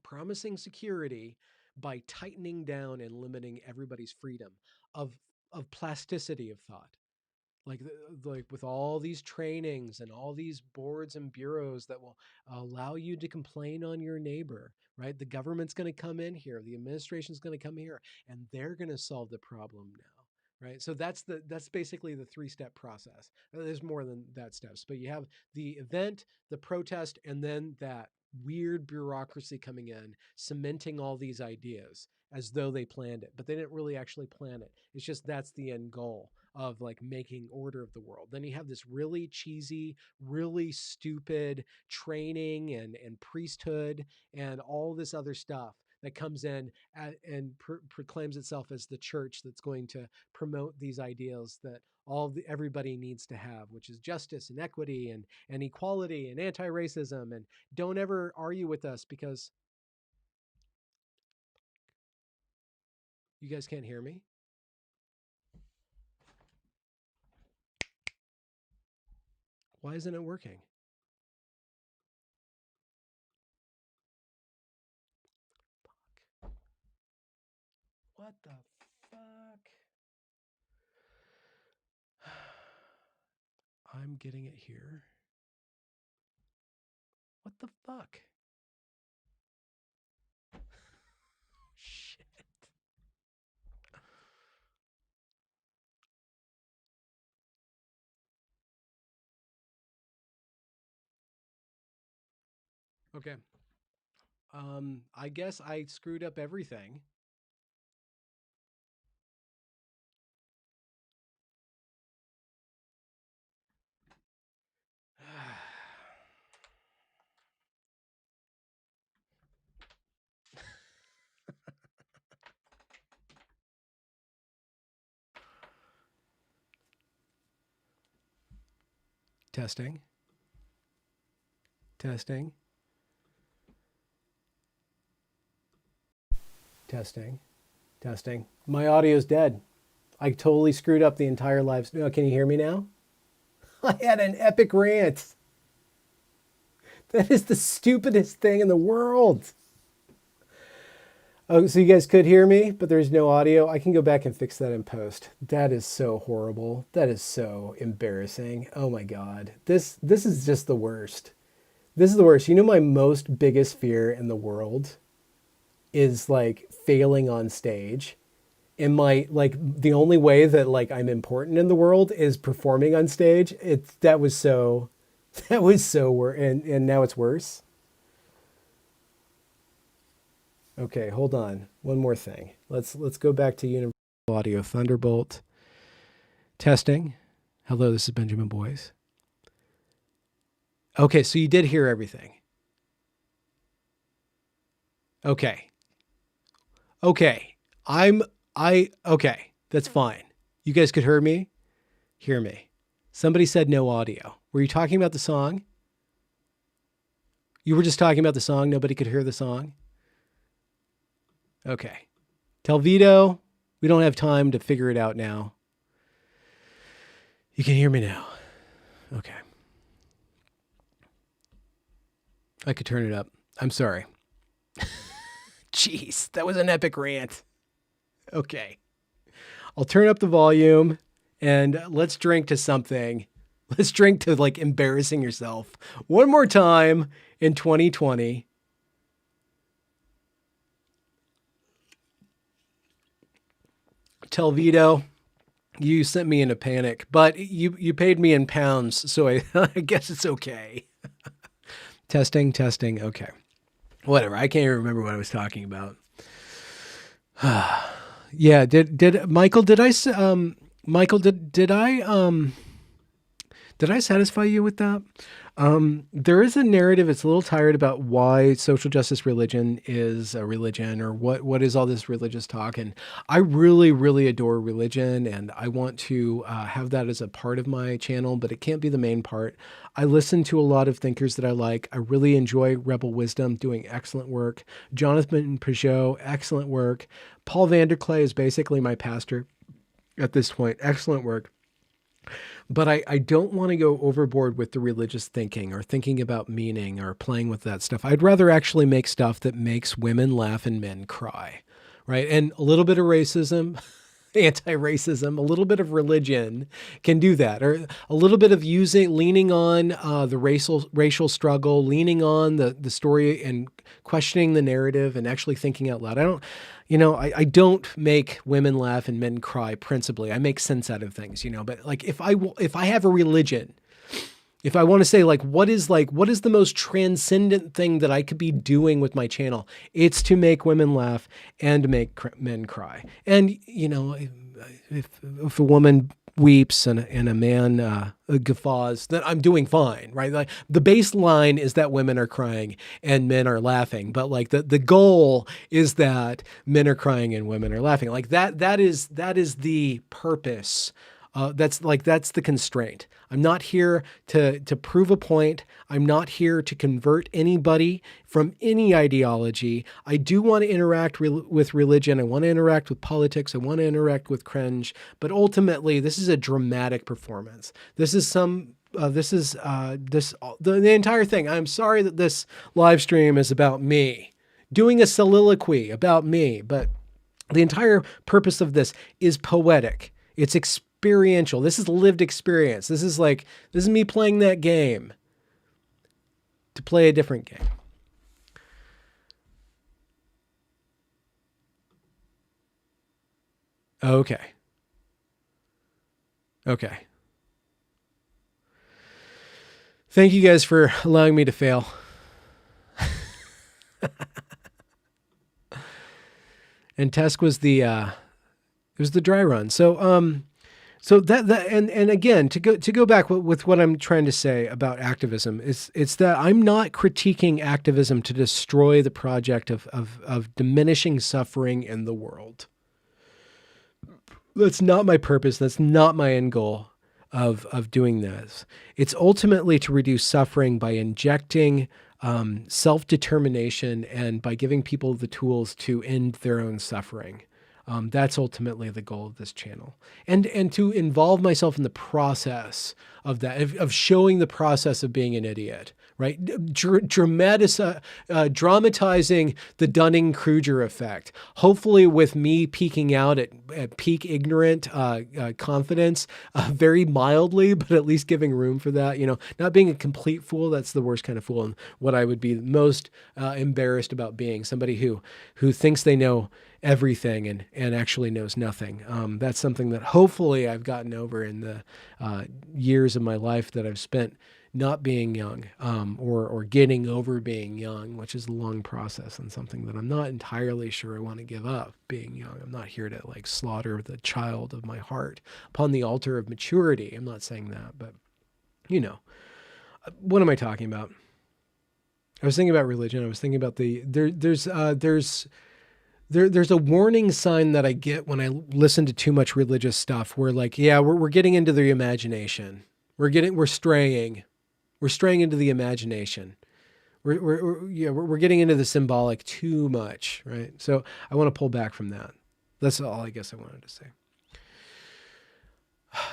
promising security by tightening down and limiting everybody's freedom of plasticity of thought. Like with all these trainings and all these boards and bureaus that will allow you to complain on your neighbor, right? The government's going to come in here, the administration's going to come here, and they're going to solve the problem now, right? So that's basically the 3-step process. There's more than that steps, but you have the event, the protest, and then that weird bureaucracy coming in, cementing all these ideas as though they planned it, but they didn't really actually plan it. It's just that's the end goal of like making order of the world. Then you have this really cheesy, really stupid training and priesthood and all this other stuff that comes in and proclaims itself as the church that's going to promote these ideals that everybody needs to have, which is justice and equity and equality and anti-racism. And don't ever argue with us because you guys can't hear me. Why isn't it working? Fuck. What the fuck? I'm getting it here. What the fuck? Shit. Okay. I guess I screwed up everything. Testing. Testing. Testing. Testing. My audio's dead. I totally screwed up the entire live. No, can you hear me now? I had an epic rant. That is the stupidest thing in the world. Oh, so you guys could hear me, but there's no audio. I can go back and fix that in post. That is so horrible. That is so embarrassing. Oh my God. This is just the worst. This is the worst. You know, my most biggest fear in the world is like failing on stage. And my, like, the only way that like I'm important in the world is performing on stage. That was so and now it's worse. Okay, hold on. One more thing. Let's go back to Universal Audio Thunderbolt. Testing. Hello, this is Benjamin Boyce. Okay, so you did hear everything. Okay. Okay. Okay, that's fine. You guys could hear me? Hear me. Somebody said no audio. Were you talking about the song? You were just talking about the song. Nobody could hear the song. Okay. Tell Vito, we don't have time to figure it out now. You can hear me now. Okay. I could turn it up. I'm sorry. Jeez, that was an epic rant. Okay. I'll turn up the volume and let's drink to something. Let's drink to like embarrassing yourself one more time in 2020. Tell Vito, you sent me in a panic, but you paid me in pounds, so I guess it's okay. Testing. Okay. Whatever. I can't even remember what I was talking about. Yeah. Did Michael, did I satisfy you with that? There is a narrative. It's a little tired about why social justice religion is a religion, or what is all this religious talk. And I really, really adore religion, and I want to have that as a part of my channel, but it can't be the main part. I listen to a lot of thinkers that I like. I really enjoy Rebel Wisdom doing excellent work. Jonathan Peugeot, excellent work. Paul Vanderklay is basically my pastor at this point. Excellent work. But I don't want to go overboard with the religious thinking or thinking about meaning or playing with that stuff. I'd rather actually make stuff that makes women laugh and men cry, right? And a little bit of racism, anti-racism, a little bit of religion can do that, or a little bit of leaning on the racial struggle, leaning on the story and questioning the narrative and actually thinking out loud. I don't make women laugh and men cry principally. I make sense out of things, but like if I have a religion, if I want to say what is the most transcendent thing that I could be doing with my channel, it's to make women laugh and make men cry. And, if a woman weeps and a man guffaws, then I'm doing fine, right? Like the baseline is that women are crying and men are laughing, but like the goal is that men are crying and women are laughing. Like that is the purpose. That's the constraint. I'm not here to prove a point. I'm not here to convert anybody from any ideology. I do want to interact with religion. I want to interact with politics. I want to interact with cringe. But ultimately, this is a dramatic performance. The entire thing. I'm sorry that this live stream is about me doing a soliloquy about me, but the entire purpose of this is poetic. It's experiential. This is lived experience. This is me playing that game to play a different game. Okay. Thank you guys for allowing me to fail. And Tesk was it was the dry run. So that and again, to go back with what I'm trying to say about activism, it's that I'm not critiquing activism to destroy the project of diminishing suffering in the world. That's not my purpose. That's not my end goal. of doing this. It's ultimately to reduce suffering by injecting self-determination and by giving people the tools to end their own suffering. That's ultimately the goal of this channel, and to involve myself in the process of that, of showing the process of being an idiot, right? Dramatizing the Dunning-Kruger effect, hopefully with me peaking out at peak ignorant confidence, very mildly, but at least giving room for that, not being a complete fool. That's the worst kind of fool, and what I would be most embarrassed about being somebody who thinks they know everything and actually knows nothing. That's something that hopefully I've gotten over in the years of my life that I've spent not being young, or getting over being young, which is a long process and something that I'm not entirely sure I want to give up, being young. I'm not here to slaughter the child of my heart upon the altar of maturity. I'm not saying that, but what am I talking about? I was thinking about religion. I was thinking about there's a warning sign that I get when I listen to too much religious stuff where we're getting into the imagination. We're straying into the imagination. We're getting into the symbolic too much, right? So I want to pull back from that. That's all I guess I wanted to say.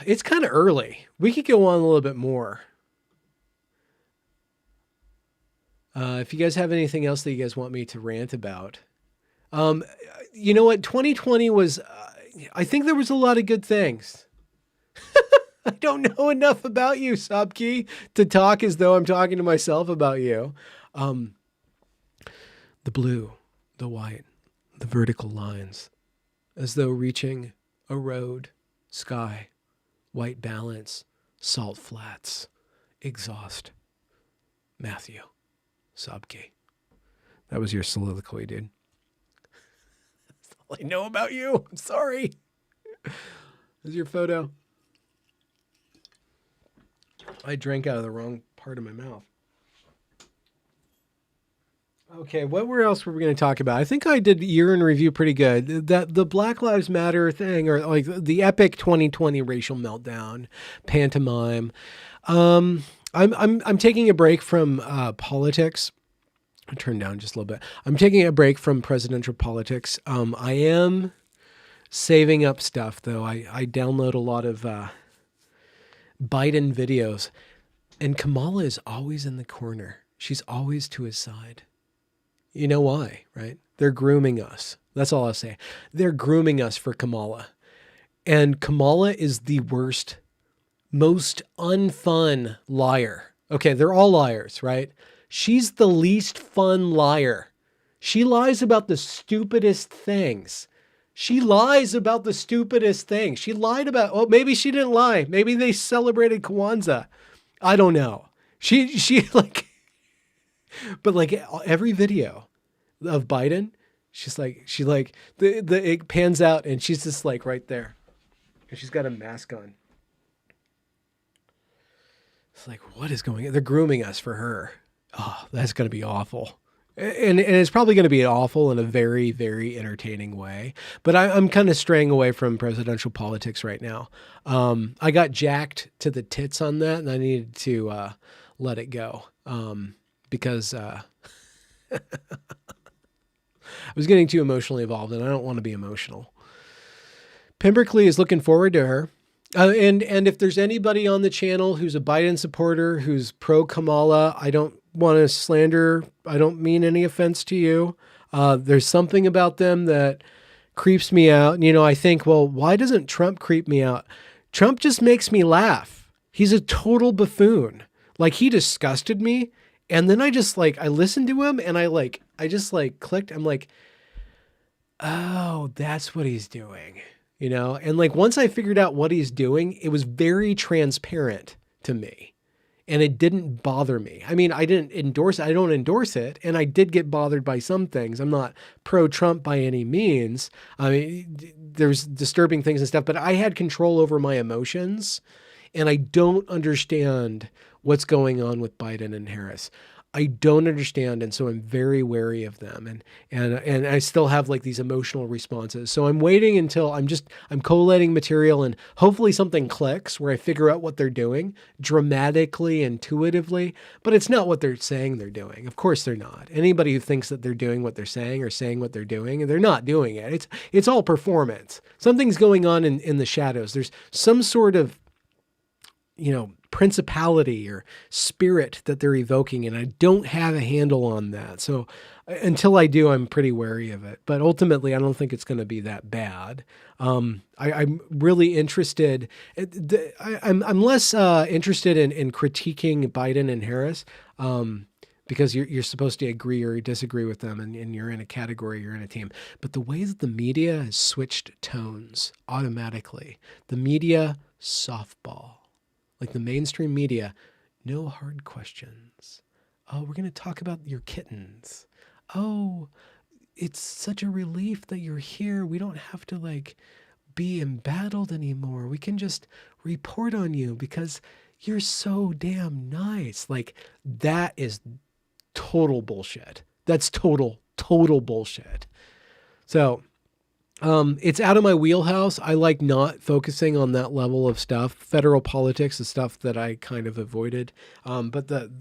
It's kind of early. We could go on a little bit more. If you guys have anything else that you guys want me to rant about, you know what? 2020 was, I think there was a lot of good things. I don't know enough about you, Sobki, to talk as though I'm talking to myself about you. The blue, the white, the vertical lines, as though reaching a road, sky, white balance, salt flats, exhaust. Matthew, Sobki. That was your soliloquy, dude. I know about you. I'm sorry. There's your photo. I drank out of the wrong part of my mouth. Okay, what else were we going to talk about? I think I did year in review pretty good. That the Black Lives Matter thing, or the epic 2020 racial meltdown pantomime. I'm taking a break from politics. I'll turn down just a little bit. I'm taking a break from presidential politics. I am saving up stuff, though. I download a lot of Biden videos, and Kamala is always in the corner. She's always to his side. You know why, right? They're grooming us. That's all I'll say. They're grooming us for Kamala. And Kamala is the worst, most unfun liar. Okay, they're all liars, right? She's the least fun liar. She lies about the stupidest things. She lies about the stupidest things. She lied about, maybe she didn't lie. Maybe they celebrated Kwanzaa. I don't know. But every video of Biden, it pans out and she's just right there. And she's got a mask on. It's what is going on? They're grooming us for her. Oh, that's going to be awful. And it's probably going to be awful in a very, very entertaining way. But I'm kind of straying away from presidential politics right now. I got jacked to the tits on that, and I needed to let it go because I was getting too emotionally involved, and I don't want to be emotional. Pemberley is looking forward to her. And if there's anybody on the channel who's a Biden supporter, who's pro-Kamala, I don't want to slander. I don't mean any offense to you. There's something about them that creeps me out. And, I think, well, why doesn't Trump creep me out? Trump just makes me laugh. He's a total buffoon. He disgusted me. And then I just I listened to him and I just clicked. I'm oh, that's what he's doing. And once I figured out what he's doing, it was very transparent to me and it didn't bother me. I mean, I didn't endorse it. I don't endorse it. And I did get bothered by some things. I'm not pro-Trump by any means. I mean, there's disturbing things and stuff, but I had control over my emotions and I don't understand what's going on with Biden and Harris. I don't understand, and so I'm very wary of them, and I still have like these emotional responses. So I'm waiting until I'm collating material, and hopefully something clicks where I figure out what they're doing dramatically, intuitively. But it's not what they're saying they're doing. Of course they're not. Anybody who thinks that they're doing what they're saying or saying what they're doing, they're not doing it. It's all performance. Something's going on in the shadows. There's some sort of principality or spirit that they're evoking, and I don't have a handle on that. So until I do, I'm pretty wary of it. But ultimately, I don't think it's going to be that bad. I'm really interested. I'm less interested in critiquing Biden and Harris because you're supposed to agree or disagree with them, and you're in a category, you're in a team. But the way that the media has switched tones automatically, the media softball. Like the mainstream media, no hard questions. Oh, we're going to talk about your kittens. Oh, it's such a relief that you're here. We don't have to be embattled anymore. We can just report on you because you're so damn nice. Like that is total bullshit. That's total bullshit. So, it's out of my wheelhouse. I like not focusing on that level of stuff. Federal politics is stuff that I kind of avoided. But the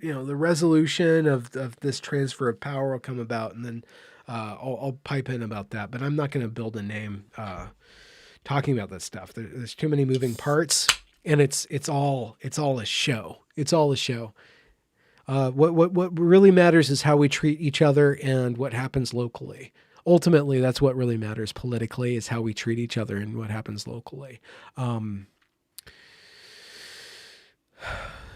resolution of this transfer of power will come about, and then I'll pipe in about that. But I'm not going to build a name talking about that stuff. There's too many moving parts, and it's all a show. It's all a show. What really matters is how we treat each other and what happens locally. Ultimately, that's what really matters politically, is how we treat each other and what happens locally.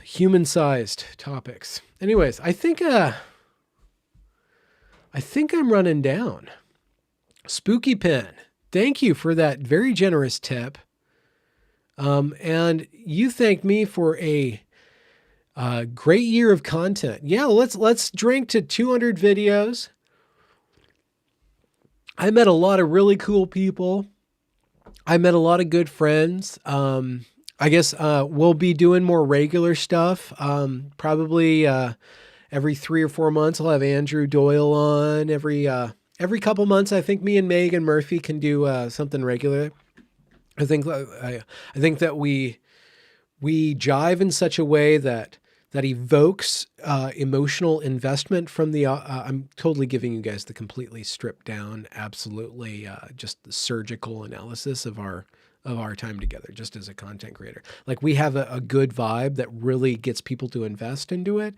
Human-sized topics. Anyways, I think I'm running down. Spooky Pen, thank you for that very generous tip. And you thanked me for a great year of content. Yeah, let's drink to 200 videos. I met a lot of really cool people. I met a lot of good friends. I guess we'll be doing more regular stuff. Probably every 3 or 4 months, I'll have Andrew Doyle on. Every couple months, I think me and Megan Murphy can do something regular. I think that we jive in such a way that evokes emotional investment from the. I'm totally giving you guys the completely stripped down, absolutely just the surgical analysis of our time together, just as a content creator. Like we have a good vibe that really gets people to invest into it.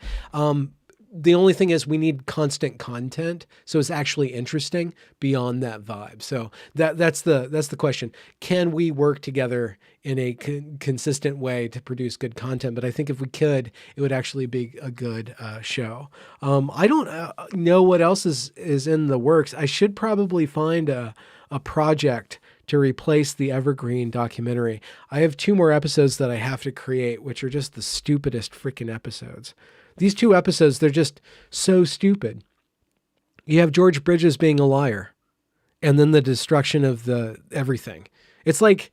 The only thing is we need constant content, so it's actually interesting beyond that vibe. So that's the question. Can we work together in a consistent way to produce good content? But I think if we could, it would actually be a good show. I don't know what else is in the works. I should probably find a project to replace the Evergreen documentary. I have 2 more episodes that I have to create, which are just the stupidest freaking episodes. These 2 episodes, they're just so stupid. You have George Bridges being a liar, and then the destruction of the everything. It's like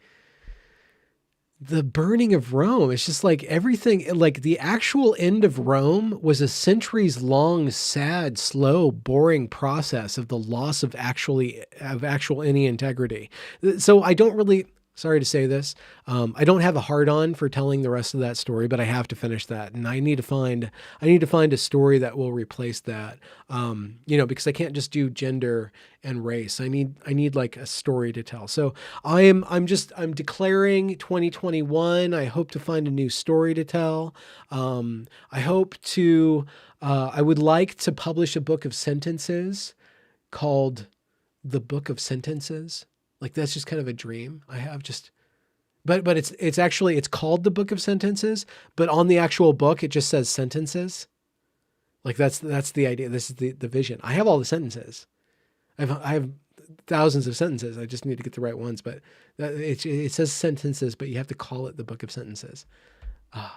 the burning of Rome. It's just like everything, like the actual end of Rome was a centuries-long, sad, slow, boring process of the loss of actual any integrity. So I don't really... Sorry to say this. I don't have a hard on for telling the rest of that story, but I have to finish that. And I need to find a story that will replace that. Because I can't just do gender and race. I need like a story to tell. So I'm declaring 2021. I hope to find a new story to tell. I would like to publish a book of sentences called The Book of Sentences. Like that's just kind of a dream I have, but it's called The Book of Sentences, but on the actual book it just says sentences. Like that's the idea. This is the vision. I have all the sentences. I have thousands of sentences. I just need to get the right ones. But it says sentences, but you have to call it The Book of Sentences. I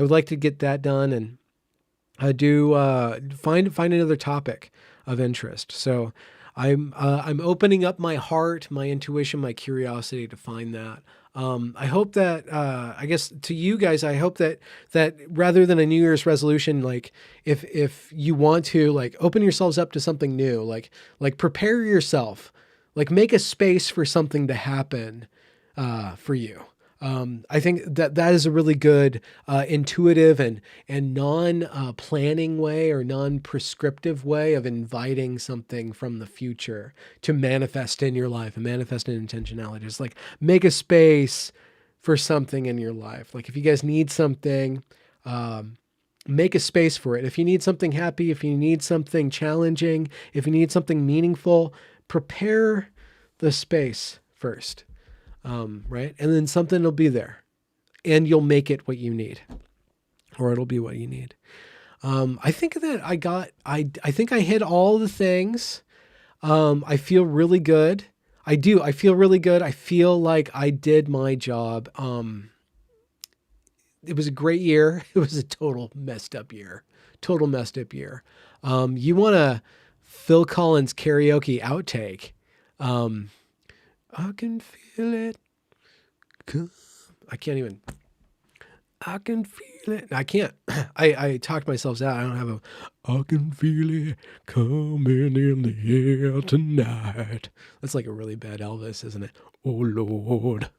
would like to get that done and do find another topic of interest. So. I'm opening up my heart, my intuition, my curiosity to find that. I hope that, I guess to you guys, I hope that rather than a New Year's resolution, like if you want to like open yourselves up to something new, like prepare yourself, like make a space for something to happen, for you. I think that is a really good, intuitive and non-planning way or non-prescriptive way of inviting something from the future to manifest in your life and manifest in intentionality. Just like make a space for something in your life. Like if you guys need something, make a space for it. If you need something happy, if you need something challenging, if you need something meaningful, prepare the space first. Right? And then something will be there and you'll make it what you need, or it'll be what you need. I think that I think I hit all the things. I feel really good. I do. I feel really good. I feel like I did my job. It was a great year. It was a total messed up year. You want a Phil Collins karaoke outtake. I can feel it. I can't even. I can feel it. I can't. I talked myself out. I don't have a. I can feel it coming in the air tonight. That's like a really bad Elvis, isn't it? Oh Lord.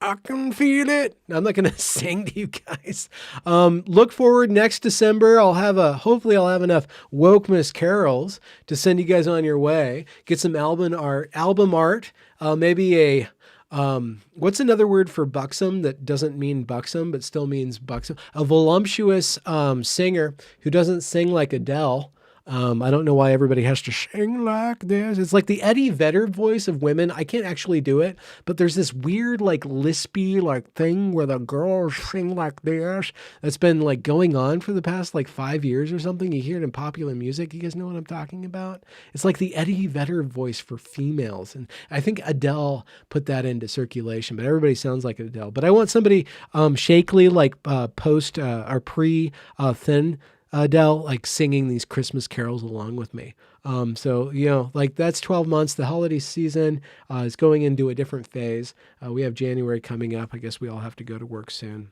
I can feel it. I'm not going to sing to you guys. Look forward next December. Hopefully I'll have enough Wokemas carols to send you guys on your way. Get some album art, maybe what's another word for buxom that doesn't mean buxom, but still means buxom? A voluptuous, singer who doesn't sing like Adele. I don't know why everybody has to sing like this. It's like the Eddie Vedder voice of women. I can't actually do it, but there's this weird, like lispy, like thing where the girls sing like this. That's been like going on for the past like 5 years or something. You hear it in popular music. You guys know what I'm talking about? It's like the Eddie Vedder voice for females. And I think Adele put that into circulation, but everybody sounds like Adele. But I want somebody, shakily, like, post, or pre, thin, Adele, like singing these Christmas carols along with me. So, like that's 12 months. The holiday season is going into a different phase. We have January coming up. I guess we all have to go to work soon.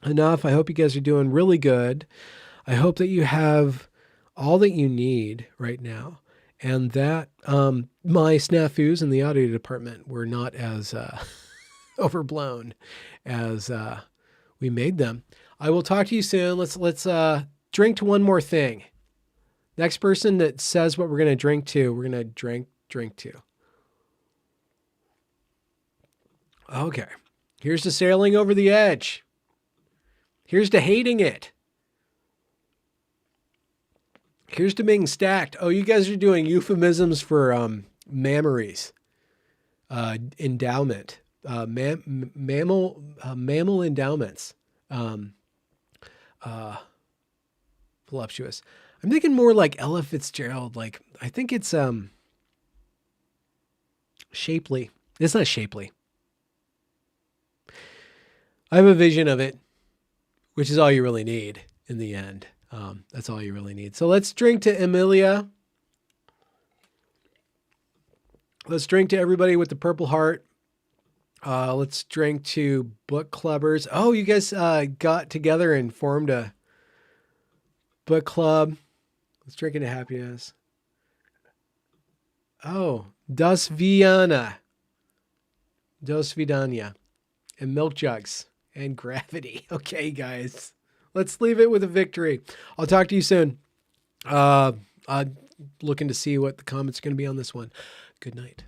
Enough. I hope you guys are doing really good. I hope that you have all that you need right now, and that my snafus in the audio department were not as overblown as we made them. I will talk to you soon. Let's drink to one more thing. Next person that says what we're going to drink to, we're going to drink to. Okay. Here's to sailing over the edge. Here's to hating it. Here's to being stacked. Oh, you guys are doing euphemisms for mammaries. Endowment. Mammal endowments. Voluptuous. I'm thinking more like Ella Fitzgerald. Like, I think it's shapely. It's not shapely. I have a vision of it, which is all you really need in the end. That's all you really need. So let's drink to Emilia. Let's drink to everybody with the Purple Heart. Let's drink to book clubbers. Oh, you guys got together and formed a book club. Let's drink into happiness. Oh, Das Vidania. And milk jugs and gravity. Okay, guys. Let's leave it with a victory. I'll talk to you soon. I'm looking to see what the comments are going to be on this one. Good night.